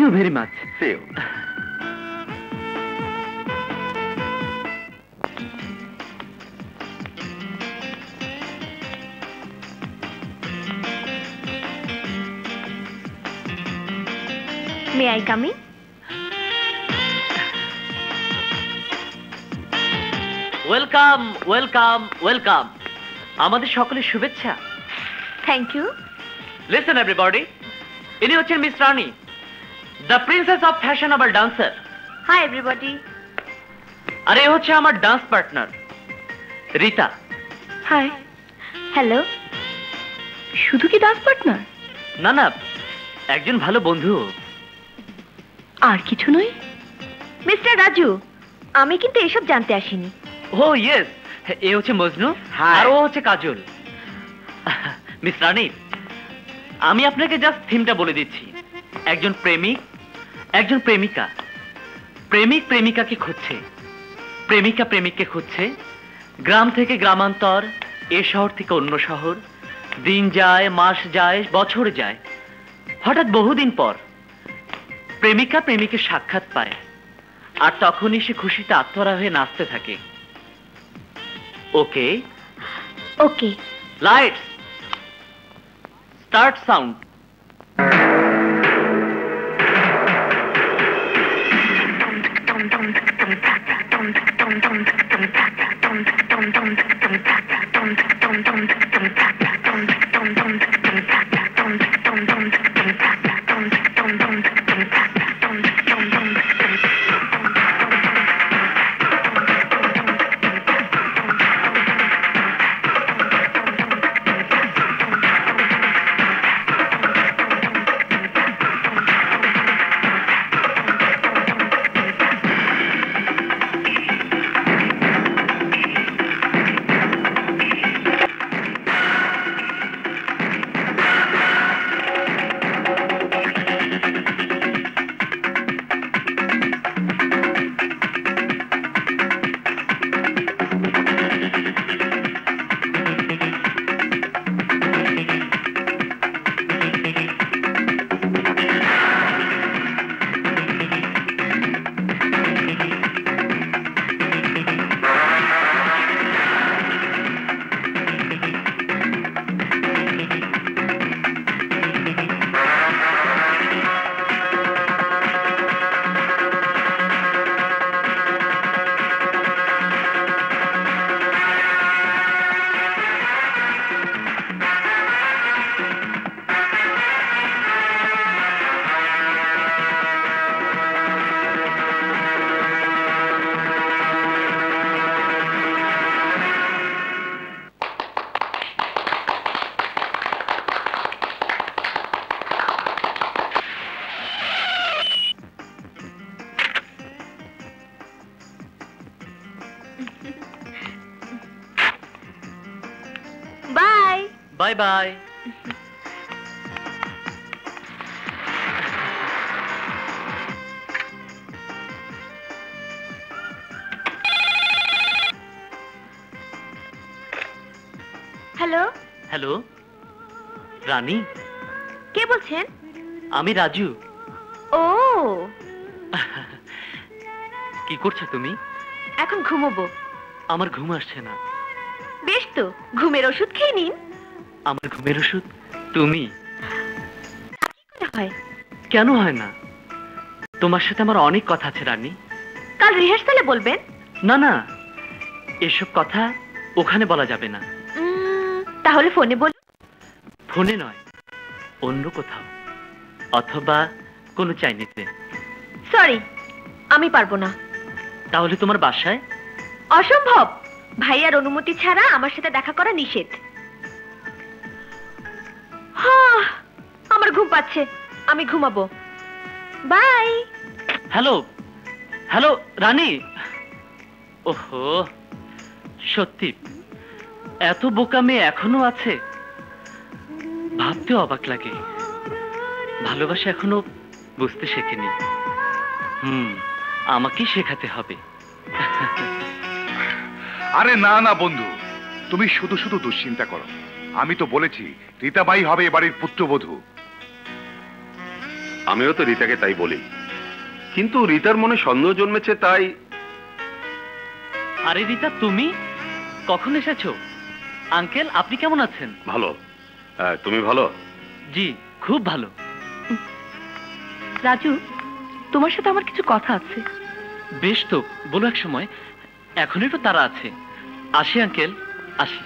you very much. See you. May I come in? Welcome welcome welcome, আমাদের সকলের শুভেচ্ছা। Thank you. লিসেন এভরিবডি, ইনি হচ্ছেন miss Rani, the princess of fashionable dancer. Hi everybody. আর এ হচ্ছে আমার dance partner Rita. Hi. Hello. শুধু কি ডান্স পার্টনার? না না, একজন ভালো বন্ধু। আর কিছু নয়? মিস্টার রাজু, আমি কিন্তু এসব জানতে আসিনি। ও ইয়েস, এ হচ্ছে মজনু আর ও হচ্ছে কাজল। মিস রানী, আমি আপনাকে জাস্ট থিমটা বলে দিচ্ছি। একজন প্রেমিক, একজন প্রেমিকা, প্রেমিক প্রেমিকাকে খুঁজছে, প্রেমিকা প্রেমিককে খুঁজছে, গ্রাম থেকে গ্রামান্তর, এ শহর থেকে অন্য শহর, দিন যায়, মাস যায়, বছর যায়, হঠাৎ বহুদিন পর প্রেমিকা প্রেমিকের সাক্ষাৎ পায়, আর তখনই সে খুশিতে আত্মহারা হয়ে নাচতে থাকে। Okay okay, lights start sound. Bye bye bye. Hello hello Rani, কে বলছেন? আমি রাজু। ও, কি করছো তুমি? এখন ঘুমোবো। আমার ঘুম আসছে না। বেশ তো, ঘুমের ওষুধ খেয়ে নিন। আমার ঘুমের ওষুধ তুমি? হয় কেন হয় না? তোমার সাথে আমার অনেক কথা আছে রানী। কাল রিহার্সালে বলবেন। না না, এসব কথা ওখানে বলা যাবে না। তাহলে ফোনে বলুন। ফোনে নয়, অন্য কোথাও, অথবা কোনো চাইনিজে। সরি, আমি পারবো না। তাহলে তোমার বাসায়? অসম্ভব, ভাইয়ার অনুমতি ছাড়া আমার সাথে দেখা করা নিষেধ। আমার ঘুম পাচ্ছে, আমি ঘুমাবো। বাই। হ্যালো হ্যালো রানী। ওহো, সত্যি এত বোকা মেয়ে এখনো আছে, ভাবতে অবাক লাগে। ভালোবাসা এখনো বুঝতে শেখেনি। আমাকে শেখাতে হবে। আরে না না বন্ধু, তুমি শুধু শুধু দুশ্চিন্তা করো। আমি তো বলেছি রীতাবাই হবে এ বাড়ির পুত্রবধূ। আমিও তো রীতাকে তাই বলি, কিন্তু রীতার মনে সন্দেহ জন্মেছে তাই। আরে রীতা, তুমি কখন এসেছো? আঙ্কেল, আপনি কেমন আছেন? ভালো, তুমি ভালো? জি, খুব ভালো। রাজু, তোমার সাথে আমার কিছু কথা আছে। বেশ তো, বলো এক সময়। এখনই তো তারা আছে। আসি আঙ্কেল, আসি।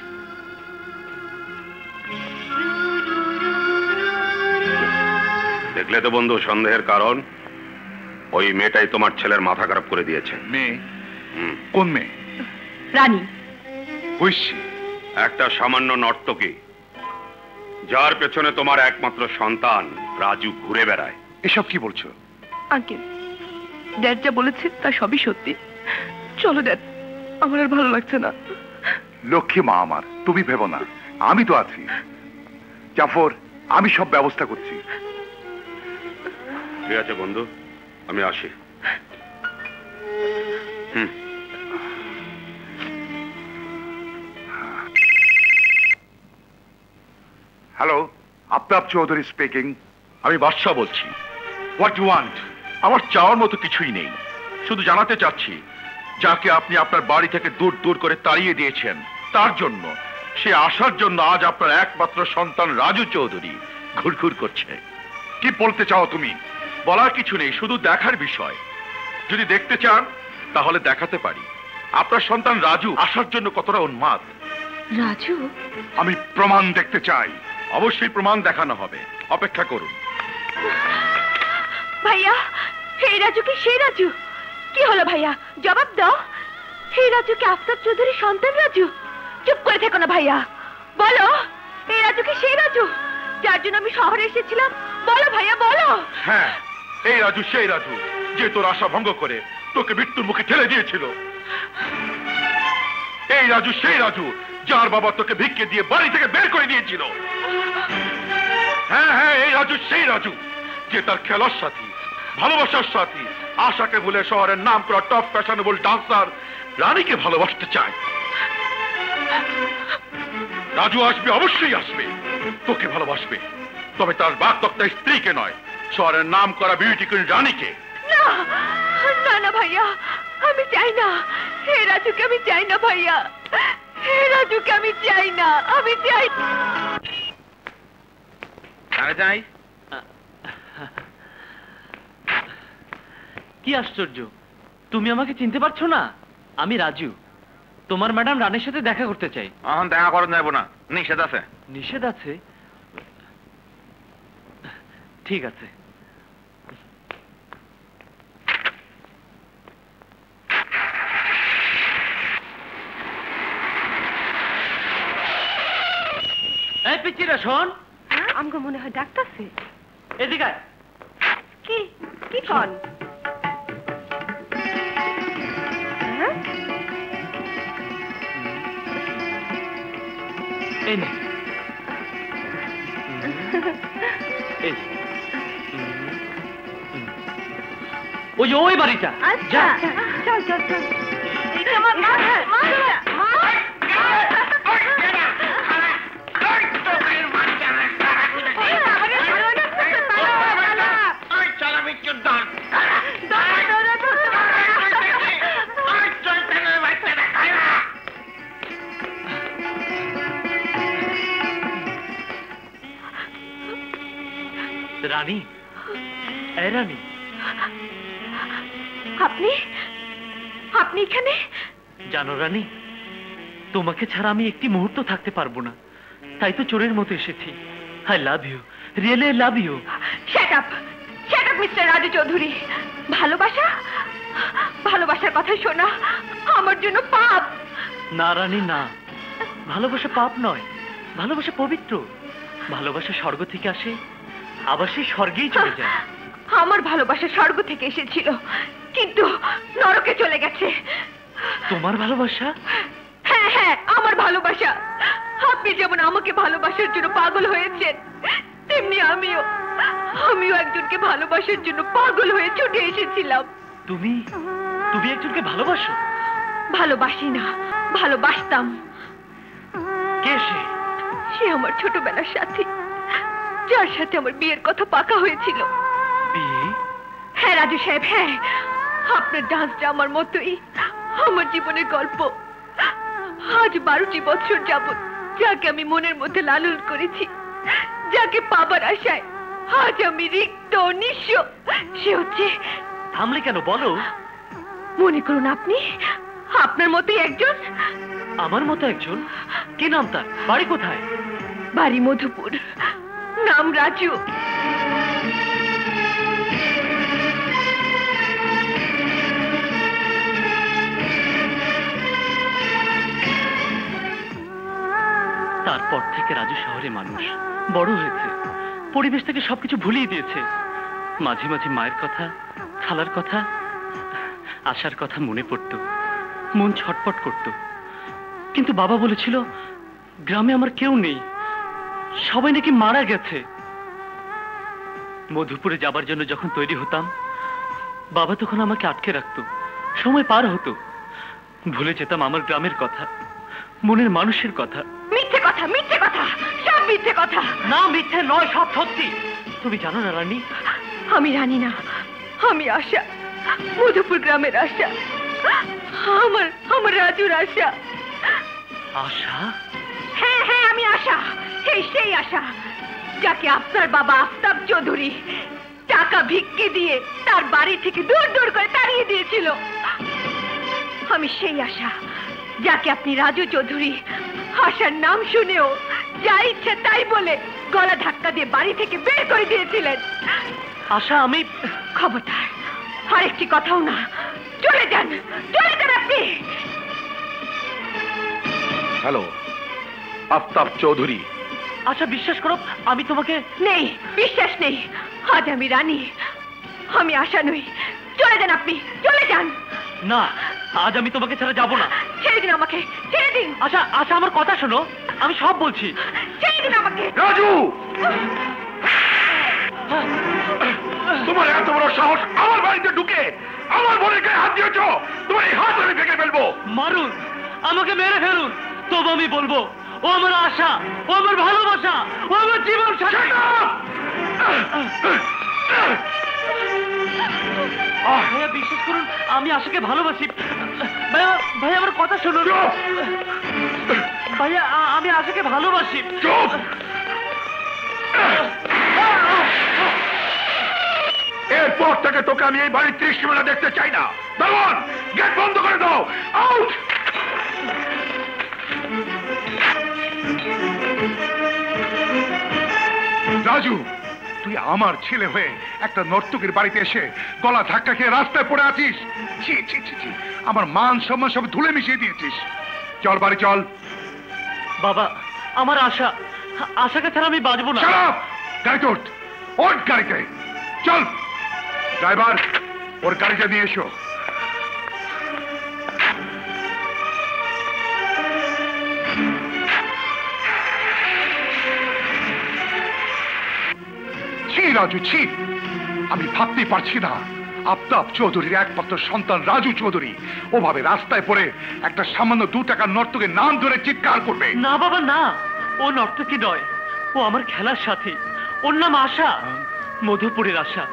দেখলে তো বন্ধু সন্দেহের কারণ। ওই মেয়েটাই তোমার ছেলের মাথা খারাপ করে দিয়েছে। মেয়ে? কোন মেয়ে? রানী। বুঝছি। একটা সামান্য নর্তকী। যার পেছনে তোমার একমাত্র সন্তান রাজু ঘুরে বেড়ায়। এসব কি বলছো? আঙ্কেল, ড্যাড যা বলেছে তা সবই সত্যি। চলো ড্যাড, আমার আর ভালো লাগছে না। লক্ষ্মী মা আমার, তুমি ভেবো না, আমি তো আছি। জাফর, আমি সব ব্যবস্থা করছি। ঠিক আছে বন্ধু, আমি আসি। Hello, Aftab Chowdhury speaking. আমি বাদশাহ বলছি। What you want? আমার চাওয়ার মতো কিছুই নেই, শুধু জানাতে চাচ্ছি যাকে আপনি আপনার বাড়ি থেকে দূর দূর করে তাড়িয়ে দিয়েছেন, তার জন্য, সে আসার জন্য আজ আপনার একমাত্র সন্তান রাজু চৌধুরী ঘুরঘুর করছে। কি বলতে চাও তুমি? বলার কিছু নেই, শুধু দেখার বিষয়। যদি দেখতে চান তাহলে দেখাতে পারি আপনার সন্তান রাজু আসার জন্য কতটা উন্মাদ। রাজু? আমি প্রমাণ দেখতে চাই। অবশ্যই প্রমাণ দেখানো হবে, অপেক্ষা করুন। ভাইয়া, এই রাজু কি সেই রাজু? কি হলো ভাইয়া, জবাব দাও। এই রাজু কি আফতাব চৌধুরীর সন্তান রাজু? চুপ করে থেকো না ভাইয়া, বলো এই রাজু কি সেই রাজু যার জন্য আমি শহরে এসেছিলাম? বলো ভাইয়া, বলো। হ্যাঁ, এই রাজু সেই রাজু যে তোর আশা ভঙ্গ করে তোকে মৃত্যুর মুখে ঠেলে দিয়েছিল। এই রাজু সেই রাজু যার বাবা তোকে ভিক্ষে দিয়ে বাড়ি থেকে বের করে দিয়েছিল। হ্যাঁ হ্যাঁ, এই রাজু সেই রাজু যে তার খেলার সাথী, ভালোবাসার সাথী আশাকে ভুলে শহরের নাম করা টপ ফ্যাশনেবল ডান্সার রানীকে ভালোবাসতে চায়। রাজু আসবে, অবশ্যই আসবে, তোকে ভালোবাসবে, তবে তার বাগদত্তা স্ত্রীকে নয়, শহরের নাম করা বিউটি কুইন রানীকে। না না না ভাইয়া, আমি চাই না। হে রাজুকে আমি চাই না ভাইয়া, হে রাজুকে আমি চাই না, আমি চাই। যাই। কি আশ্চর্য, তুমি আমাকে চিনতে পারছো না? আমি রাজু, তোমার ম্যাডাম রানীর সাথে দেখা করতে চাই। এখন দেখা করা যাবো না, নিষেধ আছে। নিষেধ আছে? ঠিক আছে। এই পিচ্চিরা শোন। আমগো মনে হয় ডাক্তারছে। এদিকে কি কি কন? এই নে। এই ওই যে ওই বাড়িটা। আচ্ছা, চল চল চল। এটা আমার মা, মা মা। রানী, এই রানী, আপনি আপনি এখানে? জানো রানী, তোমাকে ছাড়া আমি একটি মুহূর্ত থাকতে পারবো না, তাই তো চোরের মতো এসেছি। I love you, really I love you. Shut up mister Raju Chowdhury. ভালোবাসা, ভালোবাসার কথা শোনা আমার জন্য পাপ। না রানী না, ভালোবাসা পাপ নয়, ভালোবাসা পবিত্র। ভালোবাসা স্বর্গ থেকে আসে, আবার সেই স্বর্গেই চলে যায়। আমার ভালোবাসা স্বর্গ থেকে এসেছিল, কিন্তু নরকে চলে গেছে। তোমার ভালোবাসা? হ্যাঁ হ্যাঁ, আমার ভালোবাসা। আপনি যেমন আমাকে ভালোবাসার জন্য পাগল হয়েছেন, তেমনি আমিও একজনকে ভালোবাসার জন্য পাগল হয়ে ছুটে এসেছিলাম। তুমি তুমি একজনকে ভালোবাসো? ভালোবাসি না, ভালোবাসতাম। কে সে? সে আমার ছোটবেলার সাথী, যার সাথে আমার বিয়ের কথা পাকা হয়েছিল। বিয়ে? হ্যাঁ রাজু সাহেব, হ্যাঁ। আপনার ডান্সটা আমার মতোই আমার জীবনের গল্প। আজ 12টি বছর যাবত যাকে আমি মনের মধ্যে লালন করেছি, যাকে পাবার আশায় আজ আমি রিক্ত নিঃস্ব, সে হচ্ছে। থামলে কেন, বলো। মনে করুন আপনি আপনার মতোই একজন। আমার মতো একজন? কি নাম তার? বাড়ি কোথায়? বাড়ি মধুপুর, নাম রাজু। তারপর থেকে রাজু শহরে মানুষ, বড় হয়েছে, পরিবেশ থেকে সবকিছু ভুলিয়ে দিয়েছে। মাঝে মাঝে মায়ের কথা, খালার কথা, আশার কথা মনে পড়তো, মন ছটপট করত। কিন্তু বাবা বলেছিল গ্রামে আমার কেউ নেই, সবাই নাকি মারা গেছে। মধুপুরে যাবার জন্য যখন তৈরি হতাম, বাবা তখন আমাকে আটকে রাখতো। সময় পার হতো, ভুলে যেতাম আমার গ্রামের কথা, মনের মানুষের কথা। মিথ্যে কথা, মিথ্যে কথা, সব মিথ্যে কথা। না, মিথ্যে নয়, সব সত্যি। তুমি জানো না রানী? আমি জানি না, আমি আশা, মধুপুর গ্রামের আশা, আমার রাজুর আশা। আশা? হ্যাঁ হ্যাঁ, আমি আশা, সেই আশা যাকে আপনার বাবা আফতাব চৌধুরী টাকা ভিক্ষে দিয়ে তার বাড়ি থেকে দূর দূর করে তাড়িয়ে দিয়েছিল। আমি সেই আশা যাকে আপনি রাজু চৌধুরী আশার নাম শুনেও যা ইচ্ছে তাই বলে গলা ধাক্কা দিয়ে বাড়ি থেকে বের করে দিয়েছিলেন। আশা, আমি খবরদার আরেকটি কথাও না, চলে যান, চলে যান আপনি। হ্যালো, আফতাব চৌধুরী। আচ্ছা, বিশ্বাস করো, আমি তোমাকে... নেই, বিশ্বাস নেই। আজ আমি রানী, আমি আশা নই। চলে যান আপনি, চলে যান। না, আজ আমি তোমাকে ছেড়ে যাব না। ছেড়ে দিন আমাকে, ছেড়ে দিন। আচ্ছা আচ্ছা, আমার কথা শোনো, আমি সব বলছি। ছেড়ে দিন আমাকে। রাজু, তোমার এত বড় সাহস আমার বাড়িতে ঢুকে আমার বোনের গায়ে হাত দিয়েছ? তোমার এই হাত আমি ভেঙে ফেলবো। মারুন, আমাকে মেরে ফেলুন, তবু আমি বলবো ও আমার আশা, ও আমার ভালোবাসা, ও আমার জীবন সাথী। ভাইয়া, বিশ্বাস করুন, আমি আশাকে ভালোবাসি। ভাইয়া, ভাইয়া আমার কথা শুনুন। ভাইয়া, আমি আশাকে ভালোবাসি। এরপর থেকে তোকে আমি এই বাড়ির দৃশ্যমেলা দেখতে চাই না। দারোয়ান, গেট বন্ধ করে দাও। আউট। রাজু, তুই আমার ছেলে হয়ে একটা নর্তকীর বাড়িতে এসে গলা ধাক্কা খেয়ে রাস্তায় পড়ে আছিস। ছি ছি ছি ছি, আমার মান সম্মান সব ধুলে মিশিয়ে দিয়েছিস। চল বাড়ি চল। বাবা, আমার আশা, আশাকে ছাড়া আমি বাঁচবো না। গাড়িতে ওঠ, ওঠ গাড়িতে, চল। ড্রাইভার, ওর গাড়িটা নিয়ে এসো। ছি রাজু, ছি, আমি ভাবতেই পারছি না আফতাব চৌধুরীর একমাত্র সন্তান রাজু চৌধুরী ওভাবে রাস্তায় পড়ে একটা সামান্য 2 টাকার নর্তকের নাম ধরে চিৎকার করবে। না বাবা, না, ও নর্তকী নয়, ও আমার খেলার সাথী। ওর নাম আশা, মধুপুরের আশা,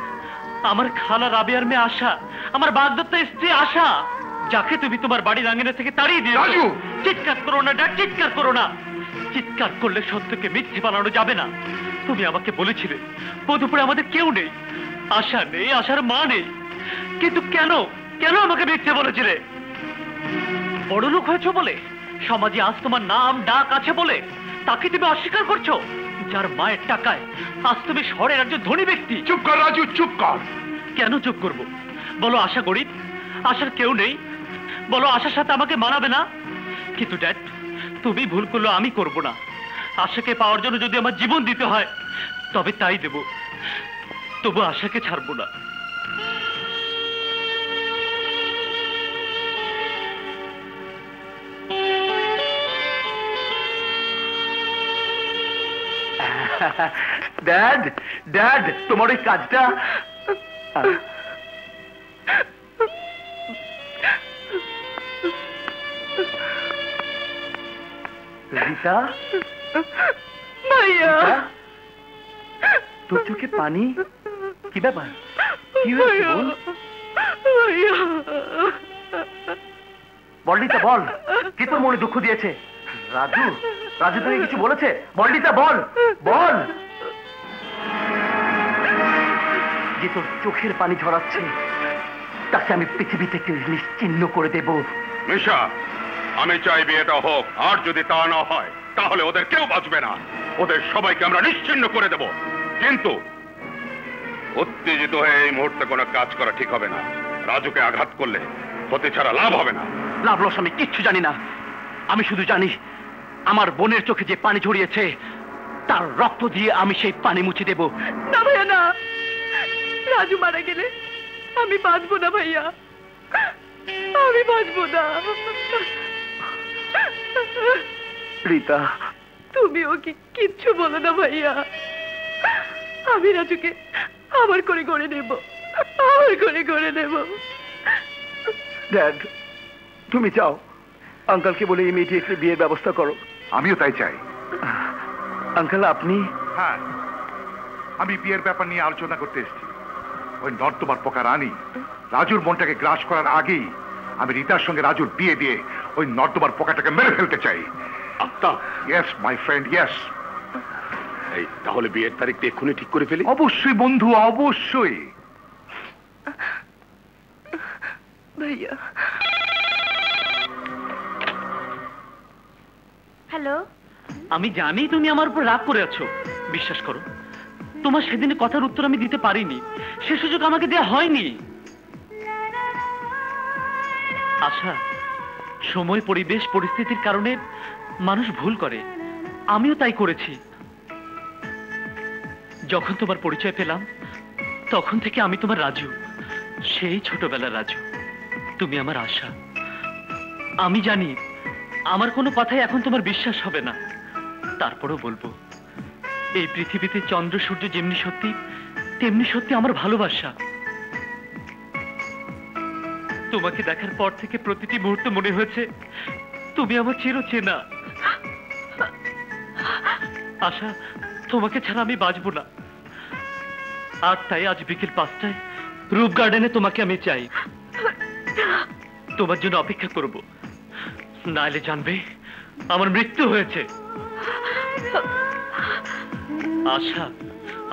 আমার খালা রাবেয়ার মেয়ে আশা, আমার বাগদত্তা স্ত্রী আশা, যাকে তুমি তোমার বাড়ির আঙিনা থেকে তাড়িয়ে দিয়েছো। রাজু, চিৎকার করো না ড্যাড, চিৎকার করো না। চিৎকার করলে সত্যকে মিথ্যে বানানো যাবে না। তুমি আমাকে বলেছিলে মধুপুরে আমাদের কেউ নেই, আশা নেই, আশার মা নেই। কিন্তু কেন কেন আমাকে মিথ্যে বলেছিলে? বড় লোক হয়েছো বলে, সমাজে আজ তোমার নাম ডাক আছে বলে তাকে তুমি অস্বীকার করছো? যার মায়ের টাকায় আজ তুমি শহরের একজন ধনী ব্যক্তি। চুপ কর রাজু, চুপ কর। কেন চুপ করবো? বলো আশা গরিব, আশার কেউ নেই, বলো আশার সাথে আমাকে মানাবে না। কিন্তু ড্যাড, তুমি ভুল করলো, আমি করব না। আশাকে পাওয়ার জন্য যদি আমার জীবন দিতে হয় তবে তাই দেব, তবু আশাকে ছাড়বো না। ড্যাড, ড্যাড, তোমার ওই কাজটা। রীতা, ভাইয়া, তোর চোখে পানি, কি ব্যাপার? কি হয়েছে বল? বললিতা বল, কি তোর মনে দুঃখ দিয়েছে? রাজু, রাজু তোকে কিছু বলেছে? বললিতা বল, বল। যে তোর চোখের পানি ঝরাচ্ছে তাকে আমি পৃথিবী থেকে নিশ্চিহ্ন করে দেব। মিশা, আমি চাই বিয়েটা হোক, আর যদি তা না হয় তাহলে ওদের কেউ বাঁচবে না। ওদের সবাইকে আমরা নিশ্চিহ্ন করে দেব। কিন্তু উত্তেজিত হয়ে এই মুহূর্তে কোনো কাজ করা ঠিক হবে না। রাজুকে আঘাত করলে ক্ষতি ছাড়া লাভ হবে না। লাভ লস আমি কিচ্ছু জানি না। আমি শুধু জানি আমার বোনের চোখে যে পানি ঝরিয়েছে তার রক্ত দিয়ে আমি সেই পানি মুছে দেব। না ভাইয়া না, রাজু মারা গেলে আমি বাঁচবো না ভাইয়া, আমি বাঁচবো না। রীতা, তুমি ওকে কিচ্ছু বলো না ভাইয়া, আমি রাজুকে আমার করে গড়ে নেব, আমার করে গড়ে নেব। ড্যাড, তুমি যাও, আঙ্কেলকে বলে ইমিডিয়েটলি বিয়ের ব্যবস্থা করো। আমিও তাই চাই। আঙ্কেল, আপনি? হ্যাঁ, আমি বিয়ের ব্যাপার নিয়ে আলোচনা করতে এসেছি। ওই নর্দমার পোকা রানী রাজুর মনটাকে গ্রাস করার আগেই আমি রীতার সঙ্গে রাজুর বিয়ে দিয়ে ওই নর্দমার পোকাটাকে মেরে ফেলতে চাই। Yes my friend, yes. এই তাহলে বিয়ের তারিখটা এক্ষুনি ঠিক করে ফেলি। অবশ্যই বন্ধু, অবশ্যই। ভাইয়া। হ্যালো। আমি জানি তুমি আমার উপর রাগ করে আছো, বিশ্বাস করো তোমার সেদিনের কথার উত্তর আমি দিতে পারিনি, সে সুযোগ আমাকে দেওয়া হয়নি। আশা, সময়, পরিবেশ, পরিস্থিতির কারণে মানুষ ভুল করে, আমিও তাই করেছি। যখন তোমার পরিচয় পেলাম তখন থেকে আমি তোমার রাজু, সেই ছোটবেলার রাজু। তুমি আমার আশা। আমি জানি আমার কোনো কথাই এখন তোমার বিশ্বাস হবে না, তারপরও বলবো, এই পৃথিবীতে চন্দ্র সূর্য যেমনি সত্যি তেমনি সত্যি আমার ভালোবাসা। তোমাকে দেখার পর থেকে প্রতিটি মুহূর্ত মনে হয়েছে তুমি আমার চিরচেনা। আশা, তোমাকে ছাড়া আমি বাঁচবো না, আর তাই আজ বিকেল 5টায় রূপ গার্ডেনে তোমাকে আমি চাই। তোমার জন্য অপেক্ষা করব, নাইলে জানবে আমার মৃত্যু হয়েছে। আশা,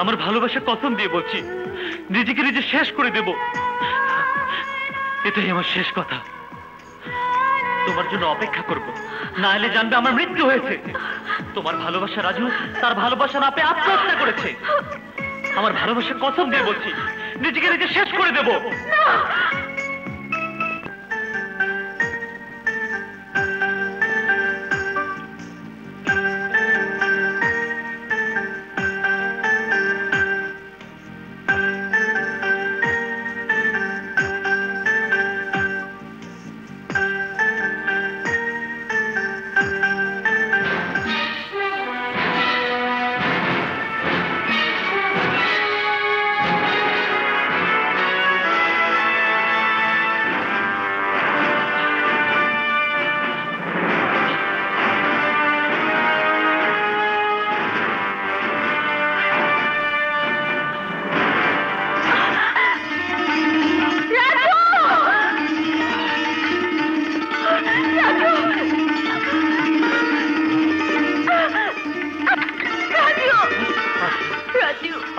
আমার ভালোবাসা কসম দিয়ে বলছি, নিজেকে নিজে শেষ করে দেব, এটাই আমার শেষ কথা। তোমার জন্য অপেক্ষা করব, নাইলে জানবে আমার মৃত্যু হয়েছে। তোমার ভালোবাসা রাজু তার ভালোবাসা না পেয়ে আত্মহত্যা করেছে। আমার ভালোবাসা কসম দিয়ে বলছি, নিজেকে নিজে শেষ করে দেব।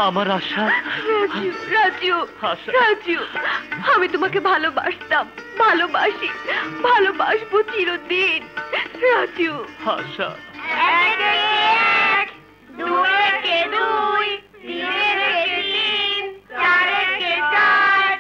আমার আশা। রাজু, রাজু, রাজু, আমি তোমাকে ভালোবাসতাম, ভালোবাসি, ভালোবাসবো চিরদিন। রাজু। আশা। 1 1 2 2 3 3 4 4।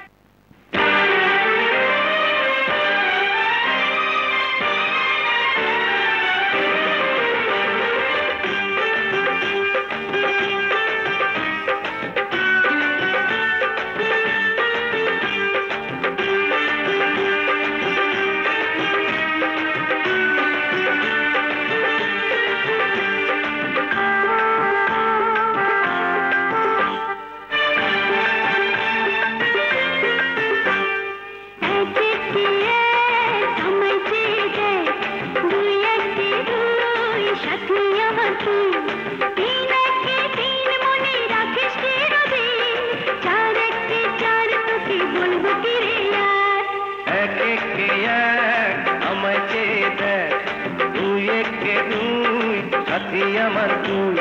আমার তুই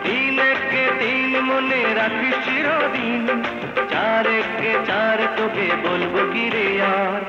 3 1 3 মনে রাখিস চিরদিন 4 1 4 তোকে বলবো কি রে আর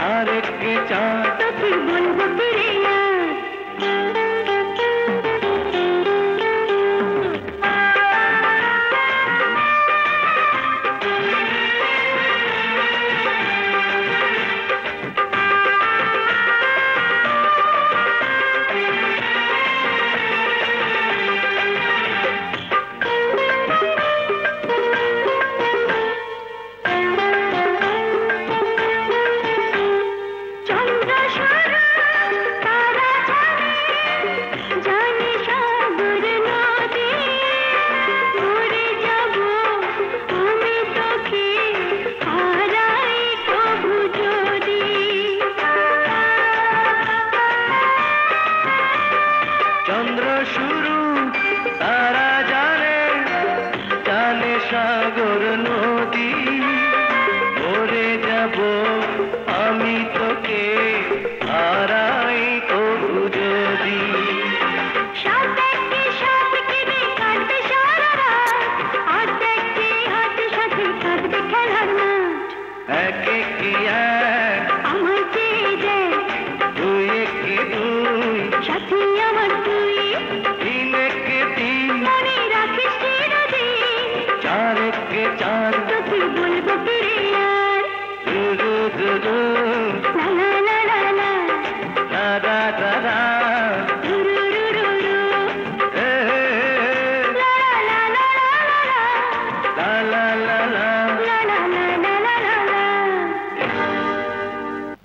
चार के चार তোকে বলবো কি রে यार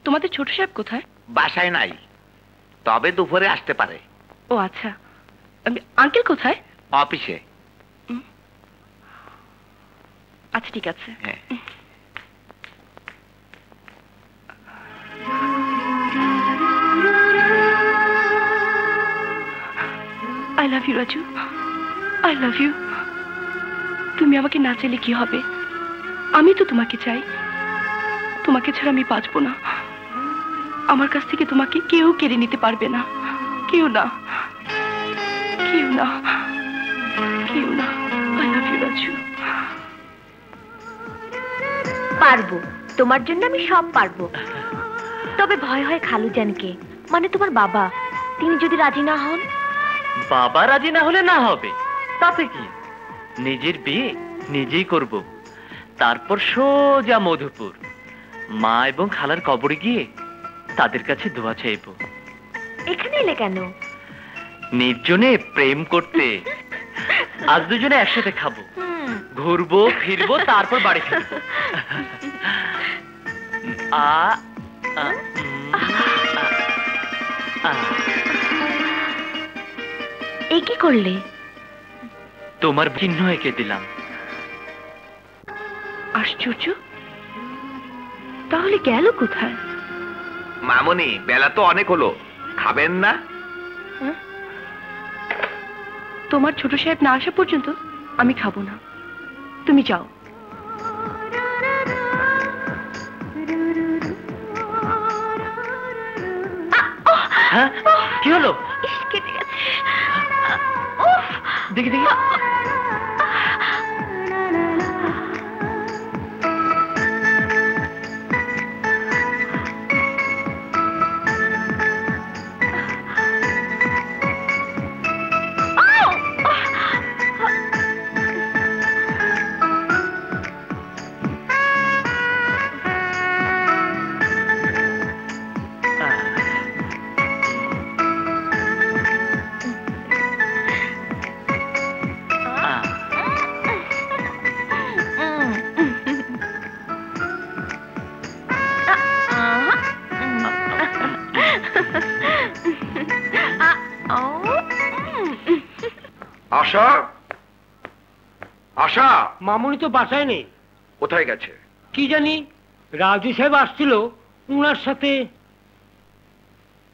তোমাদের ছোট সাহেব কোথায়? বাসায় নাই, তবে দুপুরে আসতে পারে। ও আচ্ছা, আঙ্কেল কোথায়? অফিসে। আচ্ছা ঠিক আছে। হ্যাঁ। I love you Raju, I love you. তুমি আমাকে না চাইলে কি হবে? আমি তো তোমাকে চাই। তোমাকে ছাড়া আমি বাঁচবো না। আমার কাছ থেকে তোমাকে কেউ কেড়ে নিতে পারবে না, কেউ না, কেউ না, কেউ না। I love you Raju. পারবো, তোমার জন্য আমি সব পারবো। তবে ভয় হয় খালুজানকে, মানে তোমার বাবা। তিনি যদি রাজি না হন? বাবা রাজি না হলে না হবে, তাতে কি? নিজের বিয়ে নিজেই করব, তারপর সোজা মধুপুর মা এবং খালার কবরে গিয়ে তাদের কাছে দোয়া চাইব। এখানে এলে কেন? নির্জনে প্রেম করতে। আজ দুজনে একসাথে খাবো, ঘুরবো ফিরবো, তারপর বাড়ি ফিরবো। এই কি করলে? তোমার চিহ্ন এঁকে দিলাম। আশ্চর্য, তাহলে গেল কোথায়? মামনি, বেলা তো অনেক হলো, খাবেন না? তোমার ছোট সাহেব না আসা পর্যন্ত আমি খাবো না। তুমি যাও। হ্যাঁ, কি হলো? দেখি দেখি। আশা, আশা। মামুনি তো বাসায় নেই। কোথায় গেছে? কি জানি, রাজু সাহেব আসছিল, উনার সাথে।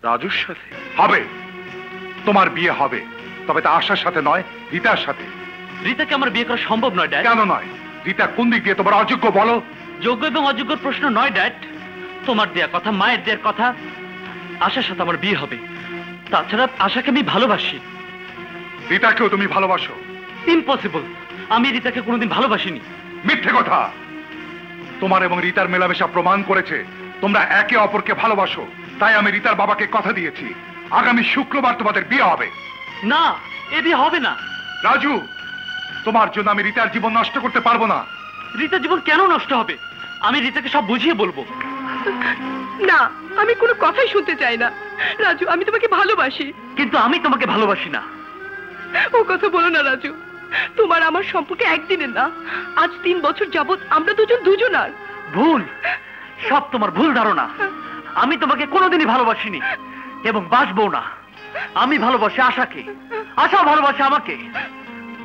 রাজুর সাথে হবে? তোমার বিয়ে হবে, তবে তা আশার সাথে নয়, রীতার সাথে। রীতাকে আমার বিয়ে করা সম্ভব নয় ড্যাড। কেন নয়? রীতা কোন দিক দিয়ে তোমার অযোগ্য বলো? যোগ্য এবং অযোগ্যর প্রশ্ন নয় ড্যাড। তোমার দেয়া কথা, মায়ের দেয়ার কথা, আশার সাথে আমার বিয়ে হবে। তাছাড়া আশাকে আমি ভালোবাসি। রীতাকেও তুমি ভালোবাসো? ইম্পসিবল, আমি রীতাকে কোনোদিন ভালোবাসিনি। মিথ্যে কথা। তোমার এবং রীতার মেলামেশা প্রমাণ করেছে তোমরা একে অপরকে ভালোবাসো, তাই আমি রীতার বাবাকে কথা দিয়েছি আগামী শুক্রবার তোমাদের বিয়ে হবে। না, এ বিয়ে হবে না। রাজু, তোমার জন্য আমি রীতার জীবন নষ্ট করতে পারবো না। রীতার জীবন কেন নষ্ট হবে? আমি রীতাকে সব বুঝিয়ে বলবো। না, আমি কোনো কথাই শুনতে চাই না। রাজু, আমি তোমাকে ভালোবাসি। কিন্তু আমি তোমাকে ভালোবাসি না। ও কথা বলো না রাজু। তোমার আমার সম্পর্কে একদিনের না, আজ 3 বছর যাবত আমরা দুজনার। ভুল, সব তোমার ভুল ধারণা। আমি তোমাকে কোনোদিনই ভালোবাসিনি এবং বাসবো না। আমি ভালোবাসি আশাকে, আশাও ভালোবাসে আমাকে।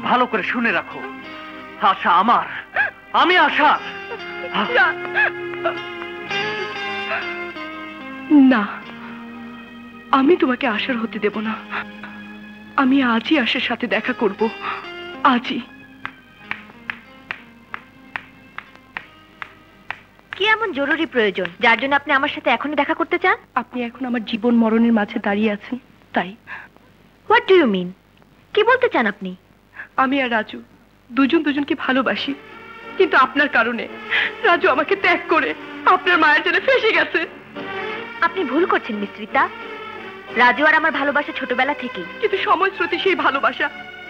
ভালো করে শুনে রাখো, আশা আমার, আমি আশা। না, আমি তোমাকে আশার হতে দেব না। আমি আজই আশার সাথে দেখা করব, আজই। কি এমন জরুরি প্রয়োজন যার জন্য আপনি আমার সাথে এখনই দেখা করতে চান? আপনি এখন আমার জীবন মরণের মাঝে দাঁড়িয়ে আছেন, তাই। What do you mean? কি বলতে চান আপনি? আমি আর রাজু দুজনকে ভালোবাসি, কিন্তু আপনার কারণে রাজু আমাকে ত্যাগ করে আপনার মায়ের জন্য ফেসে গেছে। আপনি ভুল করছেন মিস রীতা। রাজু আর আমার ভালোবাসা ছোটবেলা থেকেই, কিন্তু সময় স্রোতে সেই ভালোবাসা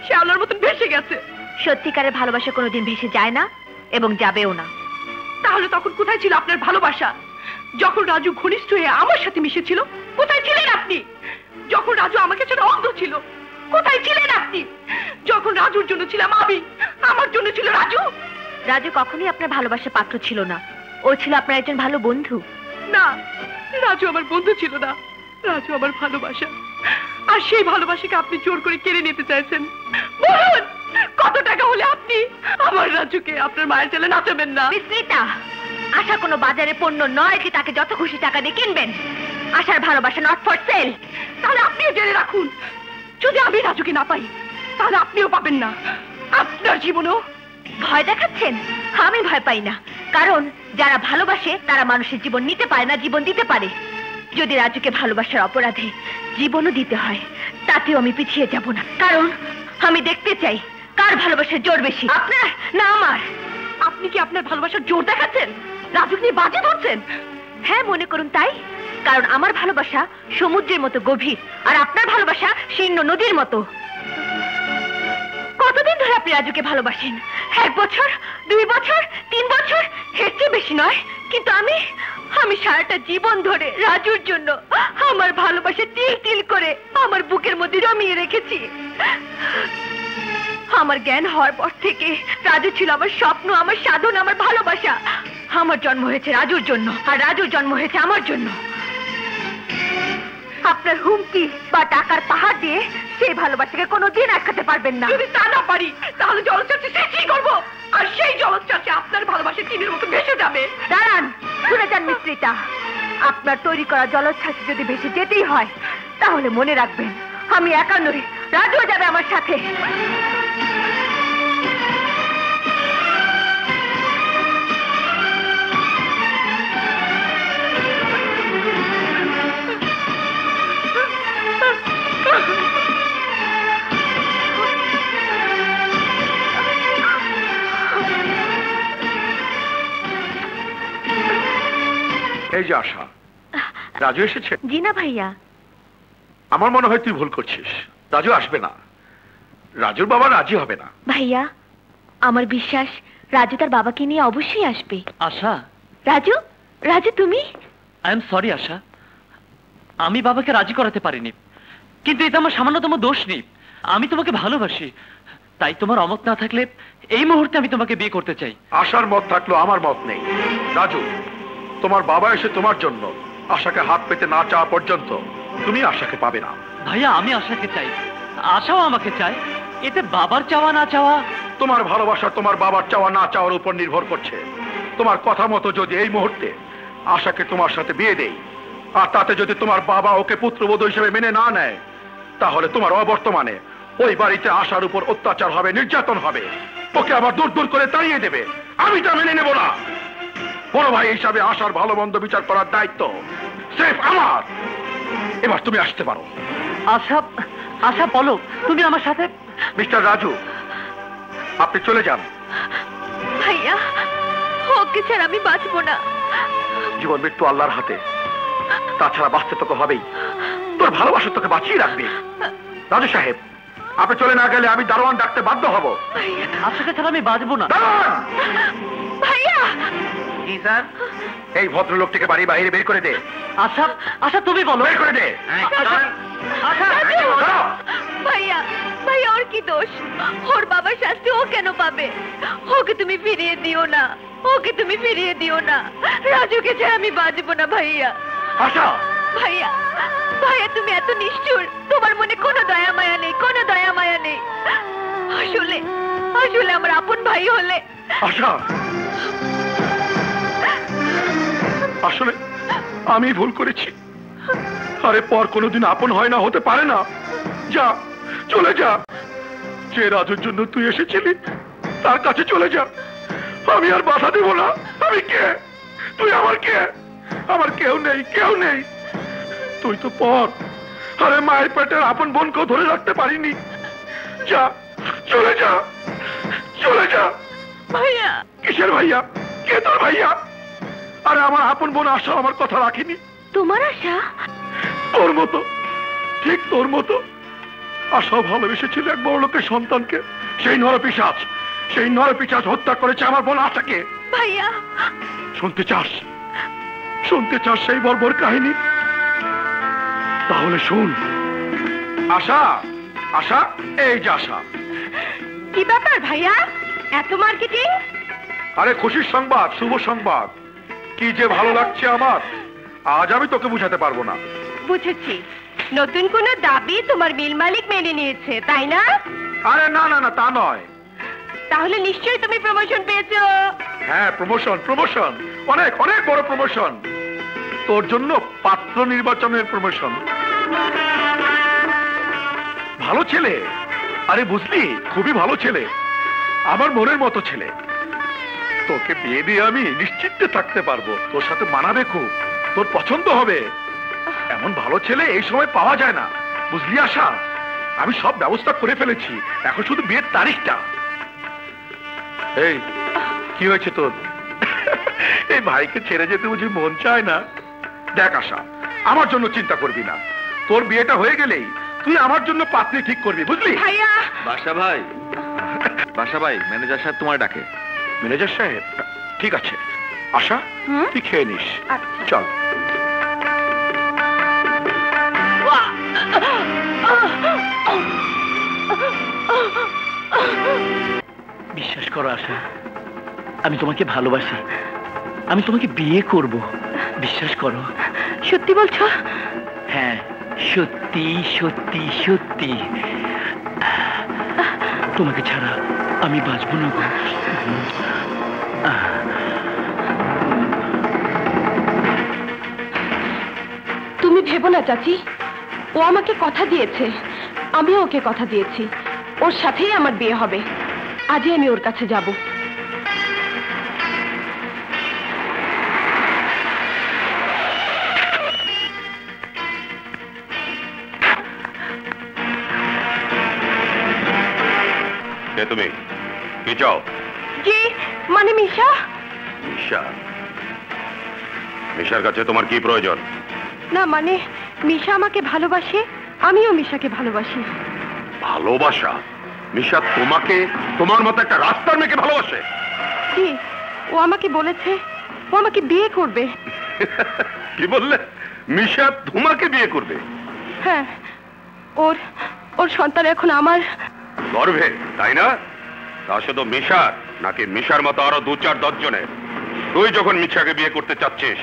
শ্যাওলার মতন ভেসে গেছে। সত্যিকারের ভালোবাসা কোনোদিন ভেসে যায় না এবং যাবেও না। তাহলে তখন কোথায় ছিল আপনার ভালোবাসা? যখন রাজু ঘনিষ্ঠ হয়ে আমার সাথে মিশেছিল, কোথায় ছিলেন আপনি? যখন রাজু আমাকে ছেড়ে অন্ধ ছিল, কোথায় ছিলেন আপনি? যখন রাজুর জন্য ছিলাম আমি, আমার জন্য ছিল রাজু। রাজু কখনোই আপনার ভালোবাসার পাত্র ছিল না, ও ছিল আপনার একজন ভালো বন্ধু। না, রাজু আমার বন্ধু ছিল না, রাজু আমার ভালোবাসা। আর সেই ভালোবাসাকে আপনি জোর করে কেড়ে নিতে চাইছেন। বলুন, কত টাকা হলে আপনি আমার রাজুকে আপনার মায়ের ছেলে নাচাবেন না? মিস রীতা, আশা কোনো বাজারে পণ্য নয় যে তাকে যত খুশি টাকা দিয়ে কিনবেন। আশার ভালোবাসা নট ফর সেল। তাহলে আপনিও জেনে রাখুন, যদি আমি রাজুকে না পাই তাহলে আপনিও পাবেন না আপনার জীবনও। ভয় দেখাচ্ছেন? আমি ভয় পাই না, কারণ যারা ভালোবাসে তারা মানুষের জীবন নিতে পারে না, জীবন দিতে পারে। যদি রাজুকে ভালোবাসার অপরাধে জীবনও দিতে হয়, তাতেও আমি পিছিয়ে যাব না, কারণ আমি দেখতে চাই কার ভালোবাসার জোর বেশি, আপনার না আমার। আপনি কি আপনার ভালোবাসার জোর দেখাচ্ছেন? রাজুকে নিয়ে বাজি ধরছেন? হ্যাঁ, মনে করুন তাই। কারণ আমার ভালোবাসা সমুদ্রের মতো গভীর, আর আপনার ভালোবাসা শীর্ণ নদীর মতো। কতদিন ধরে আপনি রাজুকে ভালোবাসেন? 1 বছর, 2 বছর, 3 বছর, এর চেয়ে বেশি নয়। কিন্তু আমি সারাটা জীবন ধরে রাজুর জন্য আমার ভালোবাসা তিল তিল করে আমার বুকের মধ্যে জমিয়ে রেখেছি। আমার জ্ঞান হওয়ার পর থেকে রাজু ছিল আমার স্বপ্ন, আমার সাধন, আমার ভালোবাসা। আমার জন্ম হয়েছে রাজুর জন্য, আর রাজুর জন্ম হয়েছে আমার জন্য। আপনার হুমকি বা টাকার পাহাড় দিয়ে সেই ভালোবাসাকে কোনোদিন আটকাতে পারবেন না। যদি তা না পারি তাহলে জলচ্ছাসে শেষই করবো, আর সেই জলচ্ছাসে আপনার ভালোবাসা তীরের মতো ভেসে যাবে। দাঁড়ান, শুনে যান মিস রীতা। আপনার তৈরি করা জলোচ্ছ্বাসে যদি ভেসে যেতেই হয়, তাহলে মনে রাখবেন আমি একা নই, রাজুও যাবে আমার সাথে। এই যে আশা, রাজু এসেছে? জি না ভাইয়া। আমার মনে হয় তুই ভুল করছিস। রাজু আসবে না, রাজুর বাবা রাজি হবে না। ভাইয়া, আমার বিশ্বাস রাজু তার বাবাকে নিয়ে অবশ্যই আসবে। আশা, রাজু, রাজু তুমি? আই এম সরি আশা, আমি বাবাকে রাজি করাতে পারিনি, কিন্তু এটা আমার সামান্যতম দোষ নেই। আমি তোমাকে ভালোবাসি, তাই তোমার অমত না থাকলে এই মুহূর্তে আমি তোমাকে বিয়ে করতে চাই। আশার মত থাকলো আমার মত নেই। রাজু, তোমার বাবা এসে তোমার জন্য আশাকে হাত পেতে না চাওয়া পর্যন্ত তুমি আশাকে পাবে না। ভাইয়া, আমি আশাকে চাই, আশাও আমাকে চায়। এতে বাবার চাওয়া না চাওয়া। তোমার ভালোবাসা তোমার বাবার চাওয়া না চাওয়ার উপর নির্ভর করছে। তোমার কথা মতো যদি এই মুহূর্তে আশাকে তোমার সাথে বিয়ে দেই, আর তাতে যদি তোমার বাবা ওকে পুত্রবধূ হিসেবে মেনে না নেয়, তাহলে তোমার অবর্তমানে ওই বাড়িতে আশার উপর অত্যাচার হবে, নির্যাতন হবে, ওকে আবার দূর দূর করে তাড়িয়ে দেবে। আমি তা মেনে নেব না। বড় ভাই হিসাবে আশার ভালো মন্দ বিচার করার দায়িত্ব সির্ফ আমার। এবার তুমি আসতে পারো। আশা, আশা বলো, তুমি আমার সাথে। মিস্টার রাজু, আপনি চলে যান। ভাইয়া, ওকে ছাড়া আমি বাঁচবো না। জীবন মৃত্যু আল্লাহর হাতে, তাছাড়া বাঁচতে তোকে হবেই। তোর ভালোবাসা তোকে বাঁচিয়ে রাখবে। রাজু সাহেব, আপনি চলে না গেলে আমি দারোয়ান ডাকতে বাধ্য হব। আপনাকে ছাড়া আমি বাঁচবো না। ভাইয়া জি স্যার। এই ভদ্রলোকটিকে বাড়ি বাইরে বের করে দে। আচ্ছা আচ্ছা, তুমি বলো। বের করে দে। ভাইয়া ভাইয়া, ওর কি দোষ? ওর বাবার শাস্তি ও কেন পাবে? ওকে তুমি ফিরিয়ে দিও না, ওকে তুমি ফিরিয়ে দিও না। রাজুকে ছাড়া আমি বাঁচবো না ভাইয়া। আশা, ভাইয়া ভাইয়া, তুমি এত নিষ্ঠুর, তোমার মনে কোনো দয়া মায়া নেই, কোনো দয়া মায়া নেই। আসলে আসলে আমার আপন ভাই হলে। আশা, আসলে আমি ভুল করেছি। আরে পর কোনোদিন আপন হয় না, হতে পারে না। যা, চলে যা। যে রাজুর জন্য তুই এসেছিলি তার কাছে চলে যা। আমি আর বাধা দেব না। আমি কে? তুই আমার কে? আমার কেউ নেই, কেউ নেই। তুই তো পর। আরে মায়ের পেটের আপন বোনকেও ধরে রাখতে পারিনি। যা, চলে যা, চলে যা। ভাইয়া। কিসের ভাইয়া? কে তোর ভাইয়া? আরে আমার আপন বোন আশা আমার কথা রাখিনি। তোমার আশা? তোর মতো, ঠিক তোর মতো। আশাও ভালোবেসেছিল এক বড় লোকের সন্তানকে। সেই নরপিশাচ, সেই নরপিশাচ হত্যা করেছে আমার বোন আশাকে। ভাইয়া, শুনতে চাস? শুনতে চাস সেই বর্বর কাহিনী? তাহলে শুন। আশা, আশা, এই যে আশা। কি ব্যাপার ভাইয়া, এত মার্কেটিং? আরে খুশির সংবাদ, শুভ সংবাদ। কি যে ভালো লাগছে আমার, আজ আমি তোকে বুঝাতে পারবো না। বুঝেছি, নতুন কোন দাবি তোমার মিল মালিক মেনে নিয়েছে, তাই না? আরে না না না, তা নয়। তাহলে নিশ্চয়ই তুমি প্রমোশন পেয়েছো। হ্যাঁ, প্রমোশন, প্রমোশন, অনেক অনেক বড় প্রমোশন। তোর জন্য পাত্র নির্বাচনের প্রমোশন। ভালো ছেলে, আরে বুঝলি, খুবই ভালো ছেলে, আমার মনের মতো ছেলে। তোকে বিয়ে দিয়ে আমি নিশ্চিন্তে থাকতে পারবো। তোর সাথে মানাবে খুব, তোর পছন্দ হবে। এমন ভালো ছেলে এই সময় পাওয়া যায় না, বুঝলি আশা? আমি সব ব্যবস্থা করে ফেলেছি, এখন শুধু বিয়ের তারিখটা। এই কি হয়েছে তোর? এই ভাইকে ছেড়ে যেতে বুঝি মন চায় না? দেখ আশা, আমার জন্য চিন্তা করবি না। তোর বিয়েটা হয়ে গেলেই তুই আমার জন্য পাত্রী ঠিক করবি, বুঝলি? ভাইয়া। বাসা ভাই, বাসা ভাই, ম্যানেজার সাহেব তোমার ডাকে। ম্যানেজার সাহেব? ঠিক আছে আশা, তুই খেয়ে নিস। চল। বিশ্বাস করো আশা, আমি তোমাকে ভালোবাসি, আমি তোমাকে বিয়ে করব। বিশ্বাস করো। সত্যি বলছো? হ্যাঁ, সত্যি সত্যি সত্যি। তোমাকে ছাড়া আমি বাঁচবো না গো। তুমি ভেবো না চাচি, ও আমাকে কথা দিয়েছে, আমিও ওকে কথা দিয়েছি। ওর সাথেই আমার বিয়ে হবে। আজই আমি ওর কাছে যাব। তুমি কি চাও? জি, মানে মিশা। মিশা? মিশার কাছে তোমার কি প্রয়োজন? না মানে মিশা আমাকে ভালোবাসে, আমিও মিশাকে ভালোবাসি। ভালোবাসা? মিশা তোমাকে, তোমার মতো একটা রাস্তার মেয়েকে ভালোবাসে? জি, ও আমাকে বলেছে ও আমাকে বিয়ে করবে। কি বললে? মিশা তোমাকে বিয়ে করবে? হ্যাঁ, ওর ওর সন্তান এখন আমার গর্ভে, তাই না? তা শুধু মিশার নাকি মিশার মতো আরো 2-4-10 জনের? তুই যখন মিশাকে বিয়ে করতে চাচ্ছিস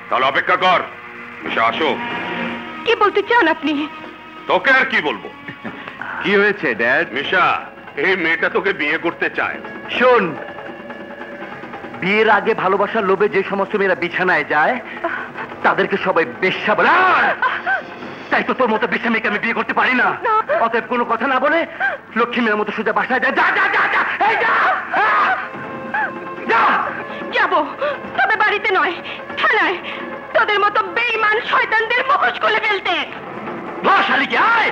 তাহলে অপেক্ষা কর, মিশা আসো। কি বলতে চান আপনি? তোকে আর কি বলবো? কি হয়েছে ড্যাড? মিশা, এই মেয়েটা তোকে বিয়ে করতে চায়। শোন, বিয়ের আগে ভালোবাসার লোভে যে সমস্ত মেয়েরা বিছানায় যায় তাদেরকে সবাই বেশ্যা বলে। তাই তো তোর মতো বেশ্যা মেয়েকে আমি বিয়ে করতে পারি না। অতএব কোনো কথা না বলে লক্ষ্মী মেয়ের মতো সোজা বাসায় যা। যা যা যা যা, এই যা যা। যাবো, তবে বাড়িতে নয়, থানায়। তোদের মতো বেঈমান শয়তানদের মুখোশ খুলে ফেলতে। শালিকে আয়।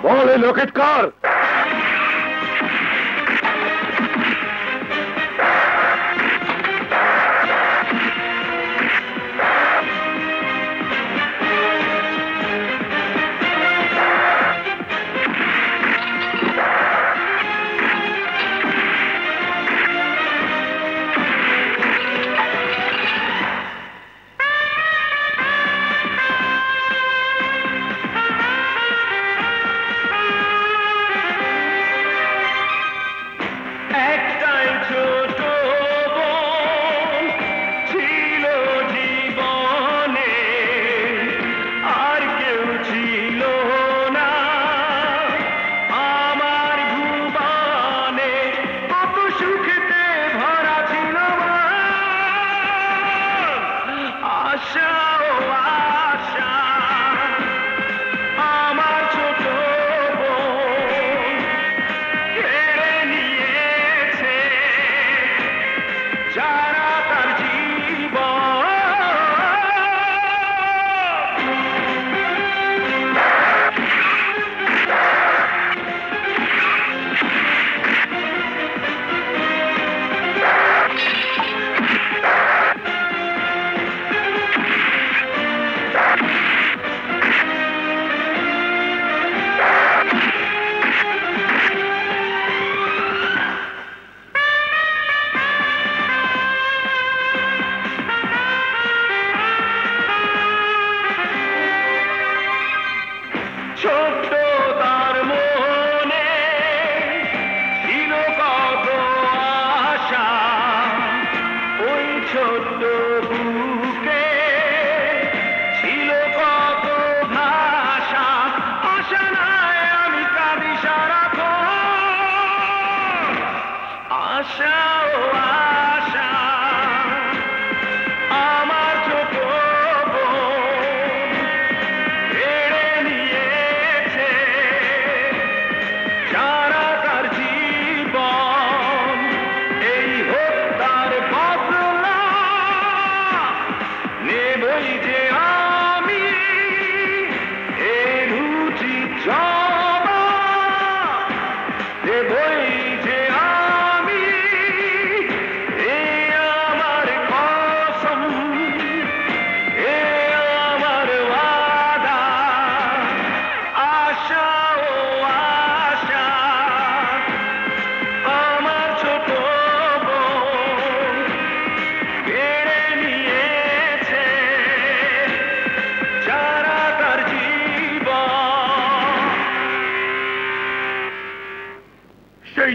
বলে লোকেট কর।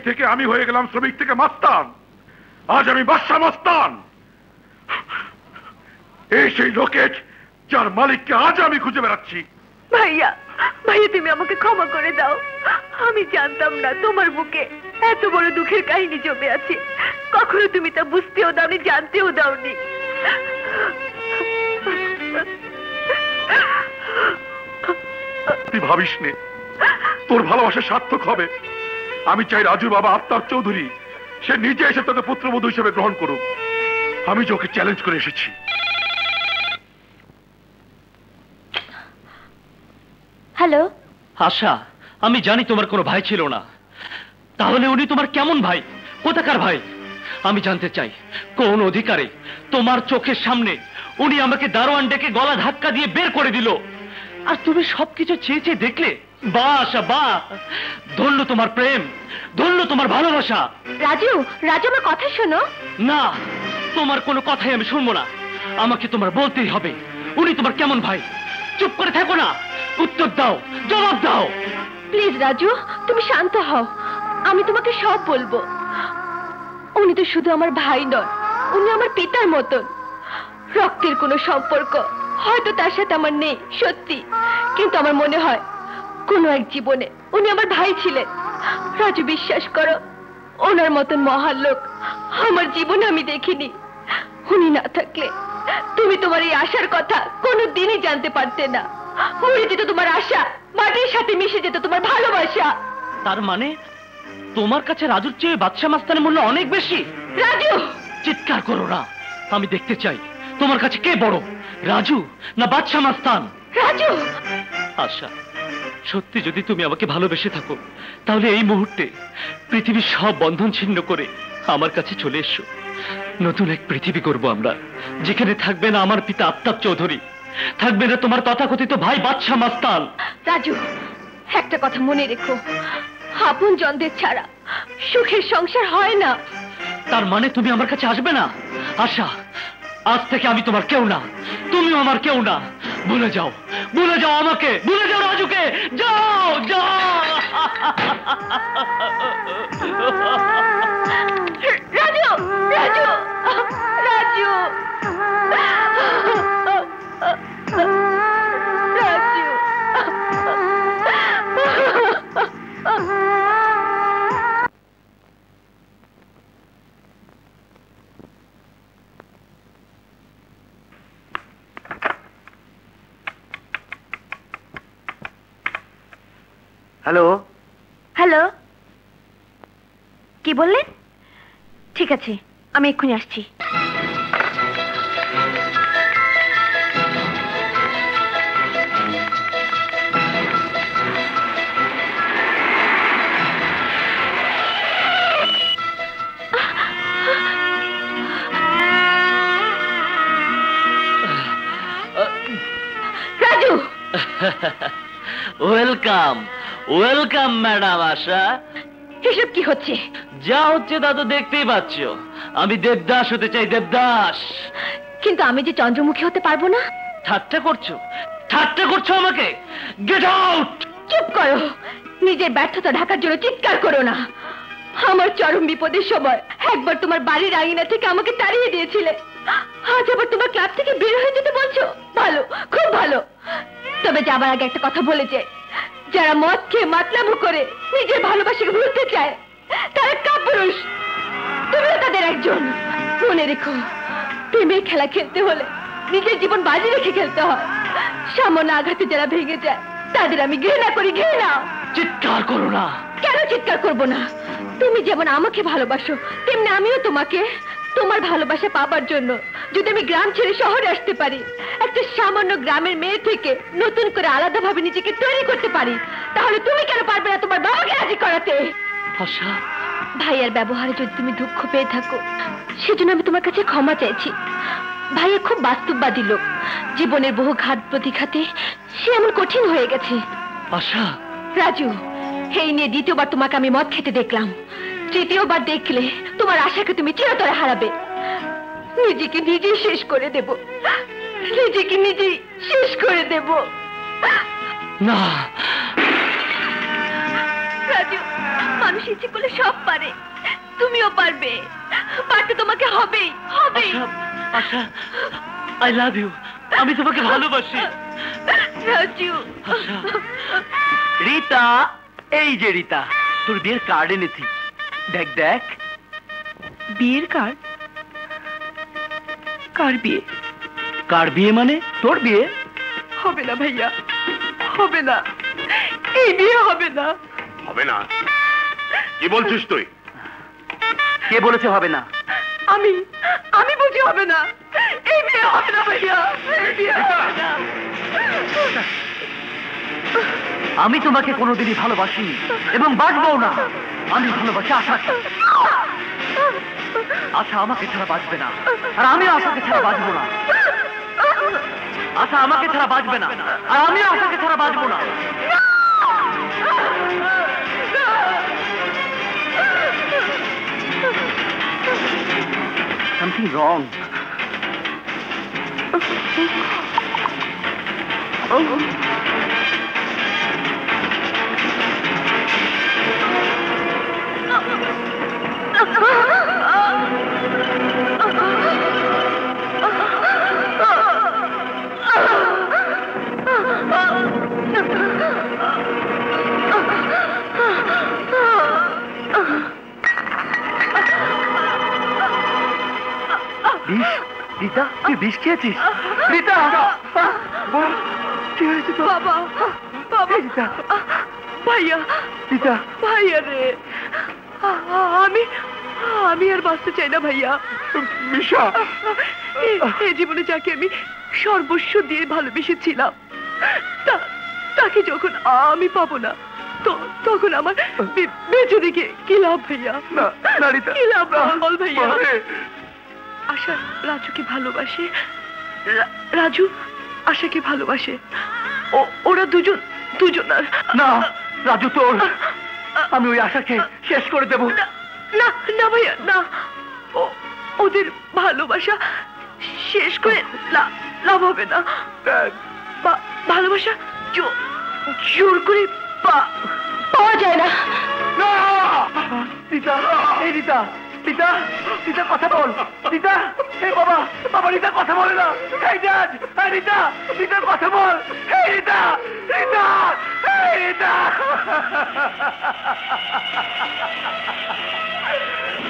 থেকে আমি হয়ে গেলাম শ্রমিক থেকে মাস্তান, আজ আমি বাদশা মস্তান। এই সেই লোকেট যার মালিককে আজ আমি খুঁজে বেড়াচ্ছি। ভাইয়া, ভাইয়া তুমি আমাকে ক্ষমা করে দাও। আমি জানতাম না তোমার বুকে এত বড় দুঃখের কাহিনী জমে আছে। কখনো তুমি তা বুঝতেও দাওনি, জানতেও দাওনি। তুই ভাবিস নে তোর ভালোবাসা সার্থক হবে। আমি চাই রাজু বাবা আফতাব চৌধুরী সে নিজে এসে তোকে পুত্রবধূ হিসেবে গ্রহণ করুক। আমি যে ওকে চ্যালেঞ্জ করে এসেছি। হ্যালো আশা, আমি জানি তোমার কোনো ভাই ছিল না, তাহলে উনি তোমার কেমন ভাই, কোথাকার ভাই? আমি জানতে চাই কোন অধিকারে তোমার চোখের সামনে উনি আমাকে দারোয়ান ডেকে গলা ধাক্কা দিয়ে বের করে দিল, আর তুমি সবকিছু চেয়ে চেয়ে দেখলে? বাহ আশা বাহ, ধন্য তোমার প্রেম, ধন্য তোমার ভালোবাসা। রাজু, রাজু আমার কথা শোনো। না, তোমার কোনো কথাই আমি শুনবো না। আমাকে তোমার বলতেই হবে উনি তোমার কেমন ভাই। চুপ করে থাকো না, উত্তর দাও, জবাব দাও। প্লিজ রাজু, তুমি শান্ত হও, আমি তোমাকে সব বলবো। উনি তো শুধু আমার ভাই নয়, উনি আমার পিতার মতন। রক্তের কোনো সম্পর্ক হয়তো তার সাথে আমার নেই সত্যি, কিন্তু আমার মনে হয় কোনো এক জীবনে উনি আমার ভাই ছিলেন। রাজু বিশ্বাস করো, ওনার মতন মহান লোক আমার জীবনে আমি দেখিনি। উনি না থাকলে তুমি তোমার এই আশার কথা কোনোদিনই জানতে পারতে না। মরে যেত তোমার আশা, মাটির সাথে মিশে যেত তোমার ভালোবাসা। তার মানে তোমার কাছে রাজুর চেয়ে বাদশা মাস্তানের মূল্য অনেক বেশি? রাজু! চিৎকার করো না, আমি দেখতে চাই তোমার কাছে কে বড়, রাজু না বাদশা মাস্তান? রাজু! আশা, সত্যি যদি তুমি আমাকে ভালোবেসে থাকো তাহলে এই মুহূর্তে পৃথিবীর সব বন্ধন ছিন্ন করে আমার কাছে চলে এসো। নতুন এক পৃথিবী করব আমরা, যেখানে থাকবে না আমার পিতা আফতাব চৌধুরী, থাকবে না তোমার তথাকথিত ভাই বাদশা মাস্তান। রাজু, একটা কথা মনে রেখো, আপন জনদের ছাড়া সুখের সংসার হয় না। তার মানে তুমি আমার কাছে আসবে না? আশা, আজ থেকে আমি তোমার কেউ না, তুমিও আমার কেউ না। ভুলে যাও, ভুলে যাও আমাকে, ভুলে যাও রাজুকে, যাও যাও। রাজু! রাজু! রাজু! হ্যালো। হ্যালো, কি বললেন? ঠিক আছে, আমি এক্ষুনি আসছি। রাজু! ওয়েলকাম, ওয়েলকাম ম্যাডাম আশা। এসব কি হচ্ছে? যা হচ্ছে তা তো দেখতেই পাচ্ছ, আমি দেবদাস হতে চাই, দেবদাস। কিন্তু আমি যে চন্দ্রমুখী হতে পারবো না। ঠাট্টা করছো, ঠাট্টা করছো আমাকে? Get out! চুপ করো, নিজের ব্যর্থতা ঢাকার জন্য চিৎকার করো না। আমার চরম বিপদের সময় একবার তোমার বাড়ির আঙিনা থেকে আমাকে তাড়িয়ে দিয়েছিলে, আজ আবার তোমার ক্লাব থেকে বের হয়ে যেতে বলছো। ভালো, খুব ভালো। তবে যাবার আগে একটা কথা বলে যাই, যারা মদ খেয়ে মাতলামো করে নিজের ভালোবাসাকে ভুলতে চায় তারা কাপুরুষ। তুমিও তাদের একজন। মনে রেখো, প্রেমের খেলা খেলতে হলে নিজের জীবন বাজি রেখে খেলতে হয়। সামান্য আঘাতে যারা ভেঙে যায় তাদের আমি ঘৃণা করি, ঘৃণা। চিৎকার করো না। কেন চিৎকার করবো না? তুমি যেমন আমাকে ভালোবাসো তেমনি আমিও তোমাকে। তোমার ভালোবাসা পাবার জন্য যদি আমি গ্রাম ছেড়ে শহরে আসতে পারি, একটা সামান্য গ্রামের মেয়ে থেকে নতুন করে আলাদাভাবে নিজেকে তৈরি করতে পারি, তাহলে তুমি কেন পারবে না তোমার বাবাকে রাজি করাতে? আশা, ভাইয়ার ব্যবহারে যদি তুমি দুঃখ পেয়ে থাকো সেজন্য আমি তোমার কাছে ক্ষমা চাইছি। ভাইয়া খুব বাস্তববাদী লোক, জীবনের বহু ঘাত প্রতিঘাতে সে এমন কঠিন হয়ে গেছে। আশা! রাজু, এই নিয়ে দ্বিতীয়বার তোমাকে আমি মদ খেতে দেখলাম, তৃতীয়বার দেখলে তোমার আশাকে তুমি চিরতরে হারাবে। নিজেকে নিজেই শেষ করে দেব, নিজেকে নিজেই শেষ করে দেব। না রাজু, মানুষ ইচ্ছে করলে সব পারে, তুমিও পারবে। পারতে তোমাকে হবেই, হবেই। আশা, আই লাভ ইউ, আমি তোমাকে ভালোবাসি। রাজু! রীতা, এই যে রীতা, তোর বিয়ের কার্ড এনেছি, দেখ দেখ। বিয়ের কার্ড? কার বিয়ে? কার বিয়ে মানে? তোর বিয়ে। হবে না ভাইয়া, হবে না, এই বিয়ে হবে না। হবে না? কি বলছিস তুই? কে বলেছে হবে না? আমি বুঝি হবে না, এই বিয়ে হবে না ভাইয়া, এই বিয়ে হবে না। আমি তোমাকে কোনোদিনই ভালোবাসিনি এবং বাঁচবও না। আমি ভালোবাসি আশাকে। আশা আমাকে ছাড়া বাঁচবে না, আর আমিও আশাকে ছাড়া বাঁচবো না। আশা আমাকে ছাড়া বাঁচবে না, আর আমিও আশাকে ছাড়া বাঁচবো না। Something wrong. রীতা তুই বিষ খেয়েছিস? রীতা বোন কি হয়েছে তো? বাবা বাবা রীতা ভাইয়া রীতা ভাইয়া রে আমি আমি আর বাঁচতে চাই না ভাইয়া। মিশা এই জীবনে যাকে আমি সর্বস্ব দিয়ে ভালোবেসেছিলাম তাকে যখন আমি পাবো না তখন আমার বেঁচে দেখে কি লাভ ভাইয়া? কি লাভ বল ভাইয়া? আশা রাজুকে ভালোবাসে, রাজু আশাকে ভালোবাসে, ওরা দুজন না রাজু তোর আমি ওই আশাকে শেষ করে দেব। না না ভাইয়া না, ওদের ভালোবাসা শেষ করে লাভ হবে না। ভালোবাসা জোর করে পাওয়া যায় না। রীতা এই রীতা রীতা রীতা কথা বল। রীতা বাবা বাবা রীতা কথা বলে না। রীতা রীতা কথা বল। রীতা রীতা রীতা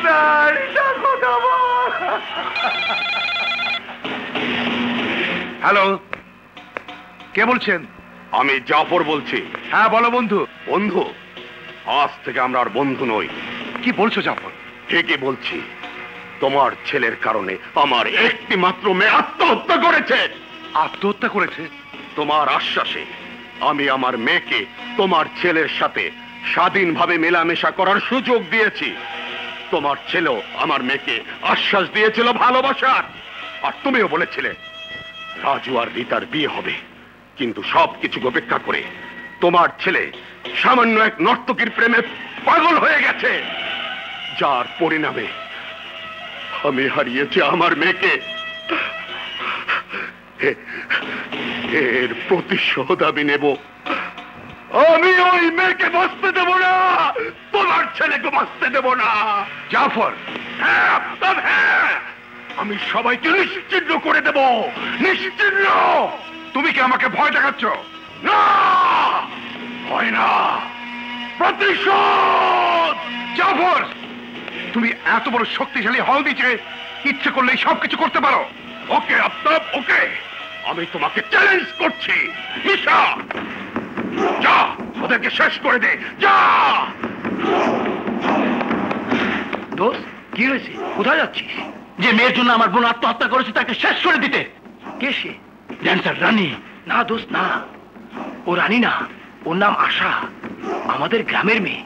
না রীতা কথা বল। হ্যালো, কে বলছেন? আমি জাফর বলছি। হ্যাঁ বলো বন্ধু। বন্ধু, আজ থেকে আমরা আর বন্ধু নই। কি বলছো জাফর? ঠিকই বলছি। তোমার ছেলের কারণে আমার একটি মাত্র মেয়ে আত্মহত্যা করেছে। আত্মহত্যা করেছে? তোমার আশ্বাসে আমি আমার মেয়েকে তোমার ছেলের সাথে স্বাধীনভাবে মেলামেশা করার সুযোগ দিয়েছি। তোমার ছেলেও আমার মেয়েকে আশ্বাস দিয়েছিল ভালোবাসার, আর তুমিও বলেছিলে রাজু আর রীতার বিয়ে হবে। কিন্তু সবকিছু উপেক্ষা করে তোমার ছেলে সামান্য এক নর্তকীর প্রেমে পাগল হয়ে গেছে, যার পরিণামে আমি হারিয়েছি আমার মেয়েকে। এর প্রতিশোধ আমি নেব। আমি ওই মেয়েকে বাঁচতে দেব না, তোমার ছেলেকে বাঁচতে দেব না। জাফর, হ্যাঁ হ্যাঁ, আমি সবাইকে নিশ্চিহ্ন করে দেব, নিশ্চিহ্ন। তুমি কি আমাকে ভয় দেখাচ্ছ? না, ভয় না, প্রতিশোধ। জাফর, তুমি এত বড় শক্তিশালী হল দিচ্ছে, ইচ্ছে করলেই সবকিছু করতে পারো। ওকে আফতাব, ওকে, আমি তোমাকে চ্যালেঞ্জ করছি। মিশা, যা ওদেরকে শেষ করে দে, যা। দোস্ত কি হয়েছে? কোথায় যাচ্ছিস? যে মেয়ের জন্য আমার বোন আত্মহত্যা করেছে তাকে শেষ করে দিতে। কে সে? ড্যান্সার রানী। না দোস্ত না, ও রানী না, ওর নাম আশা, আমাদের গ্রামের মেয়ে।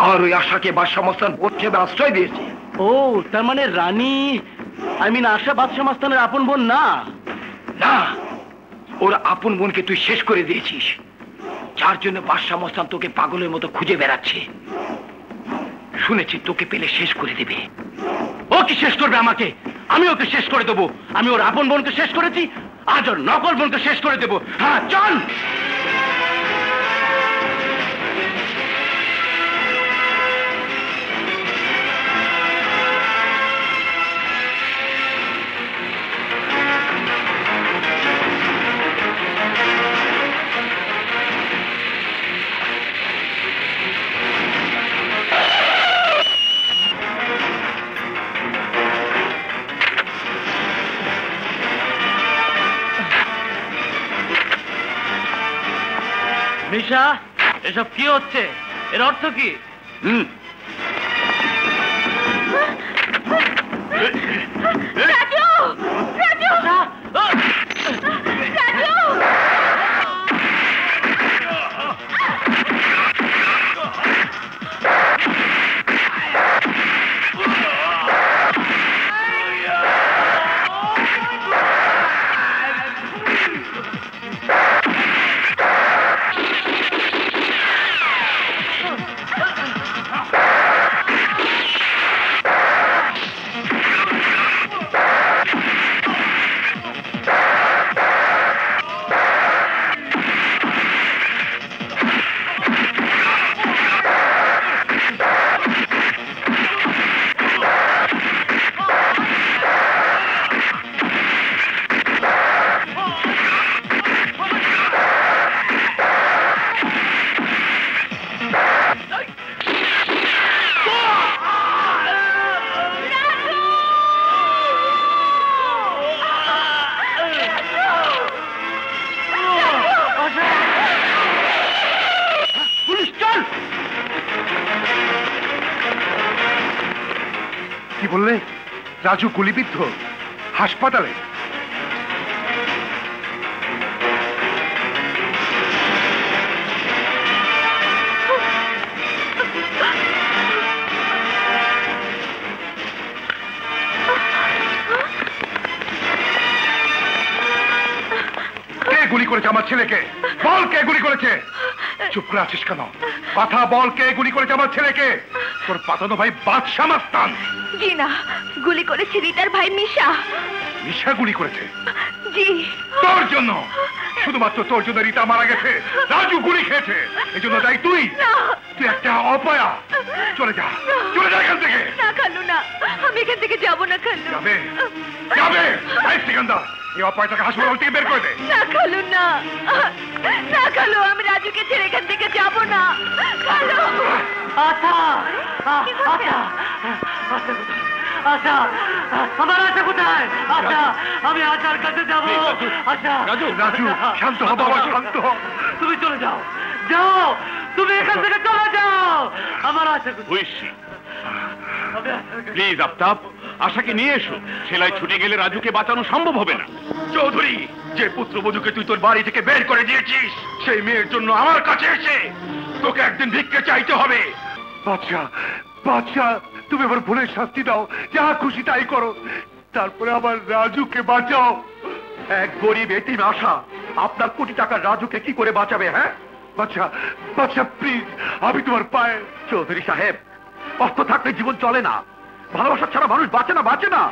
আর ওই আশাকে বাদশা মস্তান ভোট হিসেবে আশ্রয় দিয়েছে। ও তার মানে রানী, আশা বাদশা মাস্তানের আপন বোন না? না, ওর আপন বোনকে তুই শেষ করে দিয়েছিস, যার জন্য বাদশা মস্তান তোকে পাগলের মতো খুঁজে বেড়াচ্ছে। শুনেছি তোকে পেলে শেষ করে দেবে। ও কি শেষ করবে আমাকে? আমি ওকে শেষ করে দেবো। আমি ওর আপন বোনকে শেষ করেছি, আজ ওর নকল বোনকে শেষ করে দেবো। হ্যাঁ চল। মিশা, এসব কি হচ্ছে? এর অর্থ কি? রাজু! রাজু! রাজু! বললে? রাজু গুলিবিদ্ধ হাসপাতালে? কে গুলি করেছে আমার ছেলেকে? বল কে গুলি করেছে? চুপ করে আছিস কেন? কথা বল, কে গুলি করেছে আমার ছেলেকে? তোর পাতানো ভাই বাদশা মাস্তান। জি না, গুলি করেছে রিতার ভাই মিশা। মিশা গুলি করেছে? জি। তোর জন্য, শুধুমাত্র তোর জন্য রিতা মারা গেছে। রাজু গুলি খেয়েছে, এই জন্য দায়ী তুই। তুই একটা অপয়া। চলে যা, চলে যা এখান থেকে। না খালু না, আমি এখান থেকে যাবো না খালু। যাবে যাবে, এই সিকান্দার এই অপয়াটাকে হাসপাতাল থেকে বের করে দে। না খালু না, না খালু, আমি রাজুকে ছেড়ে এখান থেকে যাবো না খালু। আচ্ছা আচ্ছা আচ্ছা, আমার আশা কোথায়? আচ্ছা, আমি আশার কাছে যাবো। আচ্ছা রাজু, রাজু শান্ত হ বাবা, শান্ত হ। তুমি চলে যাও, যাও, তুমি এখান থেকে চলে যাও। আমার আশা ঐশী, প্লিজ আফতাব, আশাকে নিয়ে এসো। সেলাই ছুটে গেলে রাজুকে বাঁচানো সম্ভব হবে না। চৌধুরী, যে পুত্রবধূকে তুই তোর বাড়ি থেকে বের করে দিয়েছিস, সেই মেয়ের জন্য আমার কাছে এসে তোকে একদিন ভিক্ষে চাইতে হবে। বাদশা, বাদশা, তুমি আমার ভুলের শাস্তি দাও, যা খুশি তাই করো, তারপরে আমার রাজুকে বাঁচাও। এক গরিব এতিম আশা আপনার কোটি টাকার রাজুকে কি করে বাঁচাবে? হ্যাঁ বাদশা, বাদশা প্লিজ, আমি তোমার পায়ে। চৌধুরী সাহেব, অর্থ থাকলে জীবন চলে না, ভালোবাসা ছাড়া মানুষ বাঁচে না, বাঁচে না।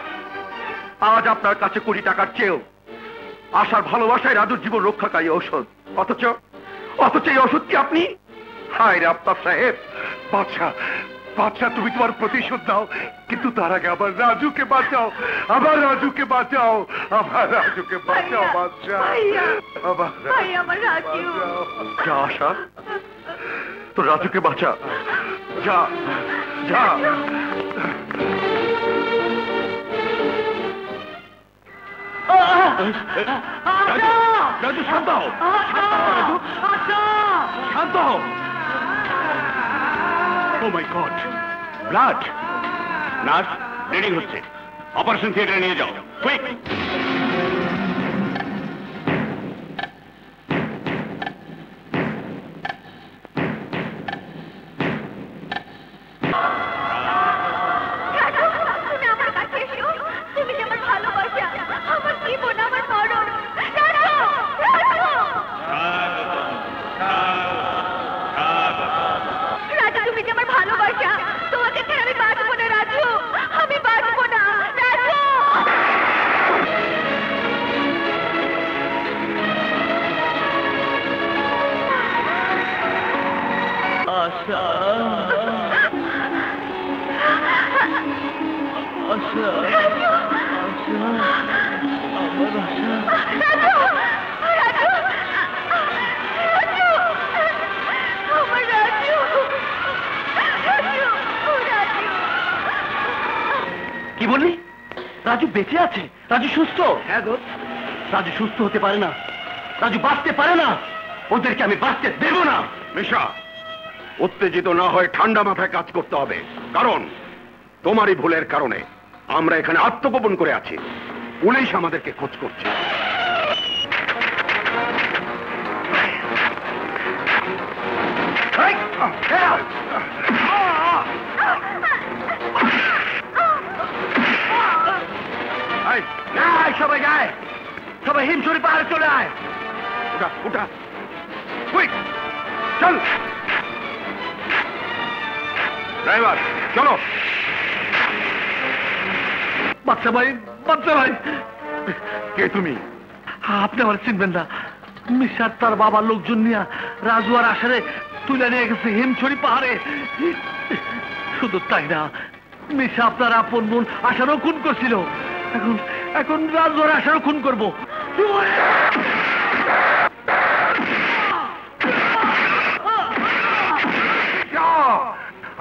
আজ আপনার কাছে কোটি টাকার চেয়েও আশার ভালোবাসায় রাজুর জীবন রক্ষাকারী ঔষধ, অথচ এই ওষুধ কি আপনি? হায় রে আফতাব সাহেব। বাদশা, বাদশা, তুমি তোমার প্রতিশোধ দাও, কিন্তু তার আগে আবার রাজুকে বাঁচাও, আবার রাজুকে বাঁচাও, আবার রাজুকে বাঁচাও বাদশা, আবার আমার রাজু। যা আশা, তোর রাজুকে বাঁচা, যা যা। রাজু শান্ত হও, শান্ত হও। ও মাই গড, ব্লাড! নার্স, ব্লিডিং হচ্ছে, অপারেশন থিয়েটারে নিয়ে যাও, কুইক। কি বললি? রাজু বেঁচে আছে? রাজু সুস্থ? হ্যাঁ গো, রাজু সুস্থ হতে পারে না, রাজু বাঁচতে পারে না, ওদেরকে আমি বাঁচতে দেব না। মিশা, উত্তেজিত না হয়ে ঠান্ডা মাথায় কাজ করতে হবে, কারণ তোমারই ভুলের কারণে আমরা এখানে আত্মগোপন করে আছি। পুলিশ আমাদেরকে খোঁজ করছে। সবাই গায়ে, সবাই হিমছড়ি পাহাড়ে চলে আয়। উঠা উঠা, কুইক, চল। ড্রাইভার চলো। বাচ্চা ভাই, বাচ্চা ভাই। কে তুমি? আপনি আমার চিনবেন না। মিশার তার বাবার লোকজন নিয়ে রাজু আর আশারে তুলে নিয়ে গেছে হিমছড়ি পাহাড়ে। শুধু তাই না, মিশা আপনার আপন বোন আশারও খুন করছিল। এখন রাজু আর আশারও খুন করবো।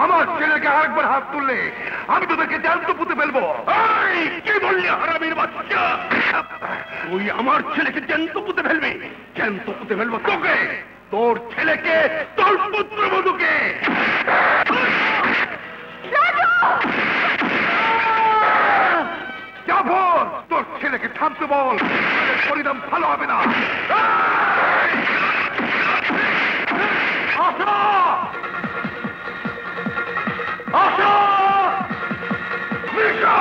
আমার ছেলেকে আরেকবার হাত তুললে আমি তোদেরকে জ্যান্ত পুঁতে ফেলবো। কি বললি হারামির বাচ্চা? তুই আমার ছেলেকে জ্যান্ত পুঁতে ফেলবি? জ্যান্ত পুঁতে ফেলবো তোকে, তোর ছেলেকে, তোর পুত্রবধূকে। জাফর তোর ছেলেকে থামতে বল, পরিণাম ভালো হবে না। আসো আসো মিশা!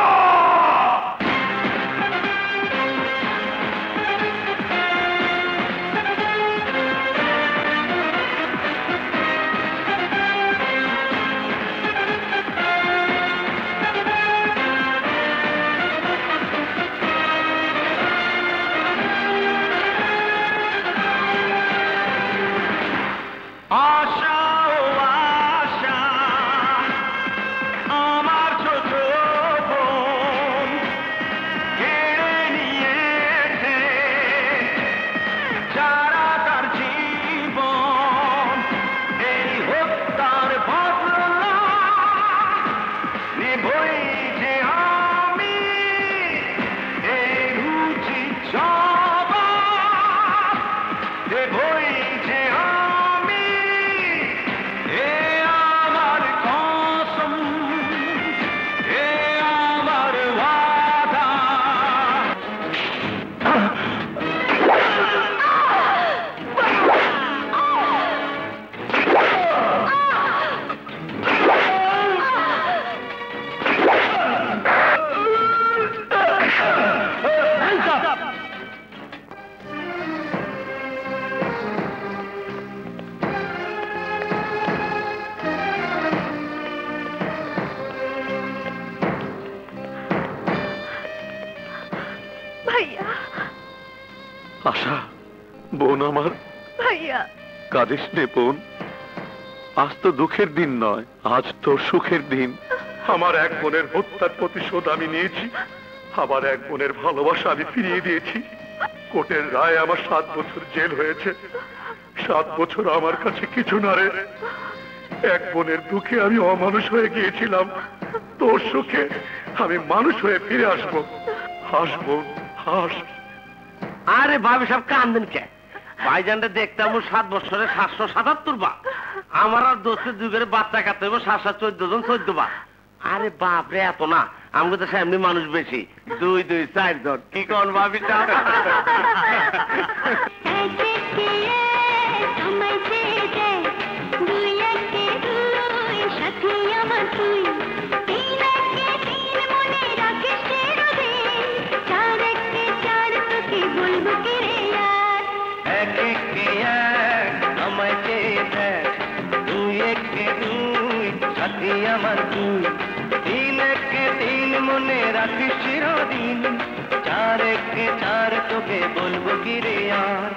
আশা বোন আমার, ভাইয়া কাঁদিস নে বোন, আজ তো দুঃখের দিন নয়, আজ তো সুখের দিন। আমার এক বোনের হত্যার প্রতিশোধ আমি নিয়েছি, আমার এক বোনের ভালোবাসা আমি ফিরিয়ে দিয়েছি। কোর্টের রায় আমার 7 বছর জেল হয়েছে। 7 বছর আমার কাছে কিছু না রে। এক বোনের দুঃখে আমি অমানুষ হয়ে গিয়েছিলাম, তোর সুখে আমি মানুষ হয়ে ফিরে আসবো। হাসবো, হাস। আরে ভাবি সব কান্দেন কে? ভাইজানটা দেখতাম 7 বছরে 777 বার। আমার আর দোষের যুগের বাচ্চা কাটতে 714 জন 14 বার। আরে বাপরে, এত না, আমাকে তো এমনি মানুষ বেশি, 2 2 4 জন। কি কোন ভাবি? আমার তুই 3 একে 3 মনে রাখিস চিরদিন, 4 একে 4 তোকে বলবো কি রে আর।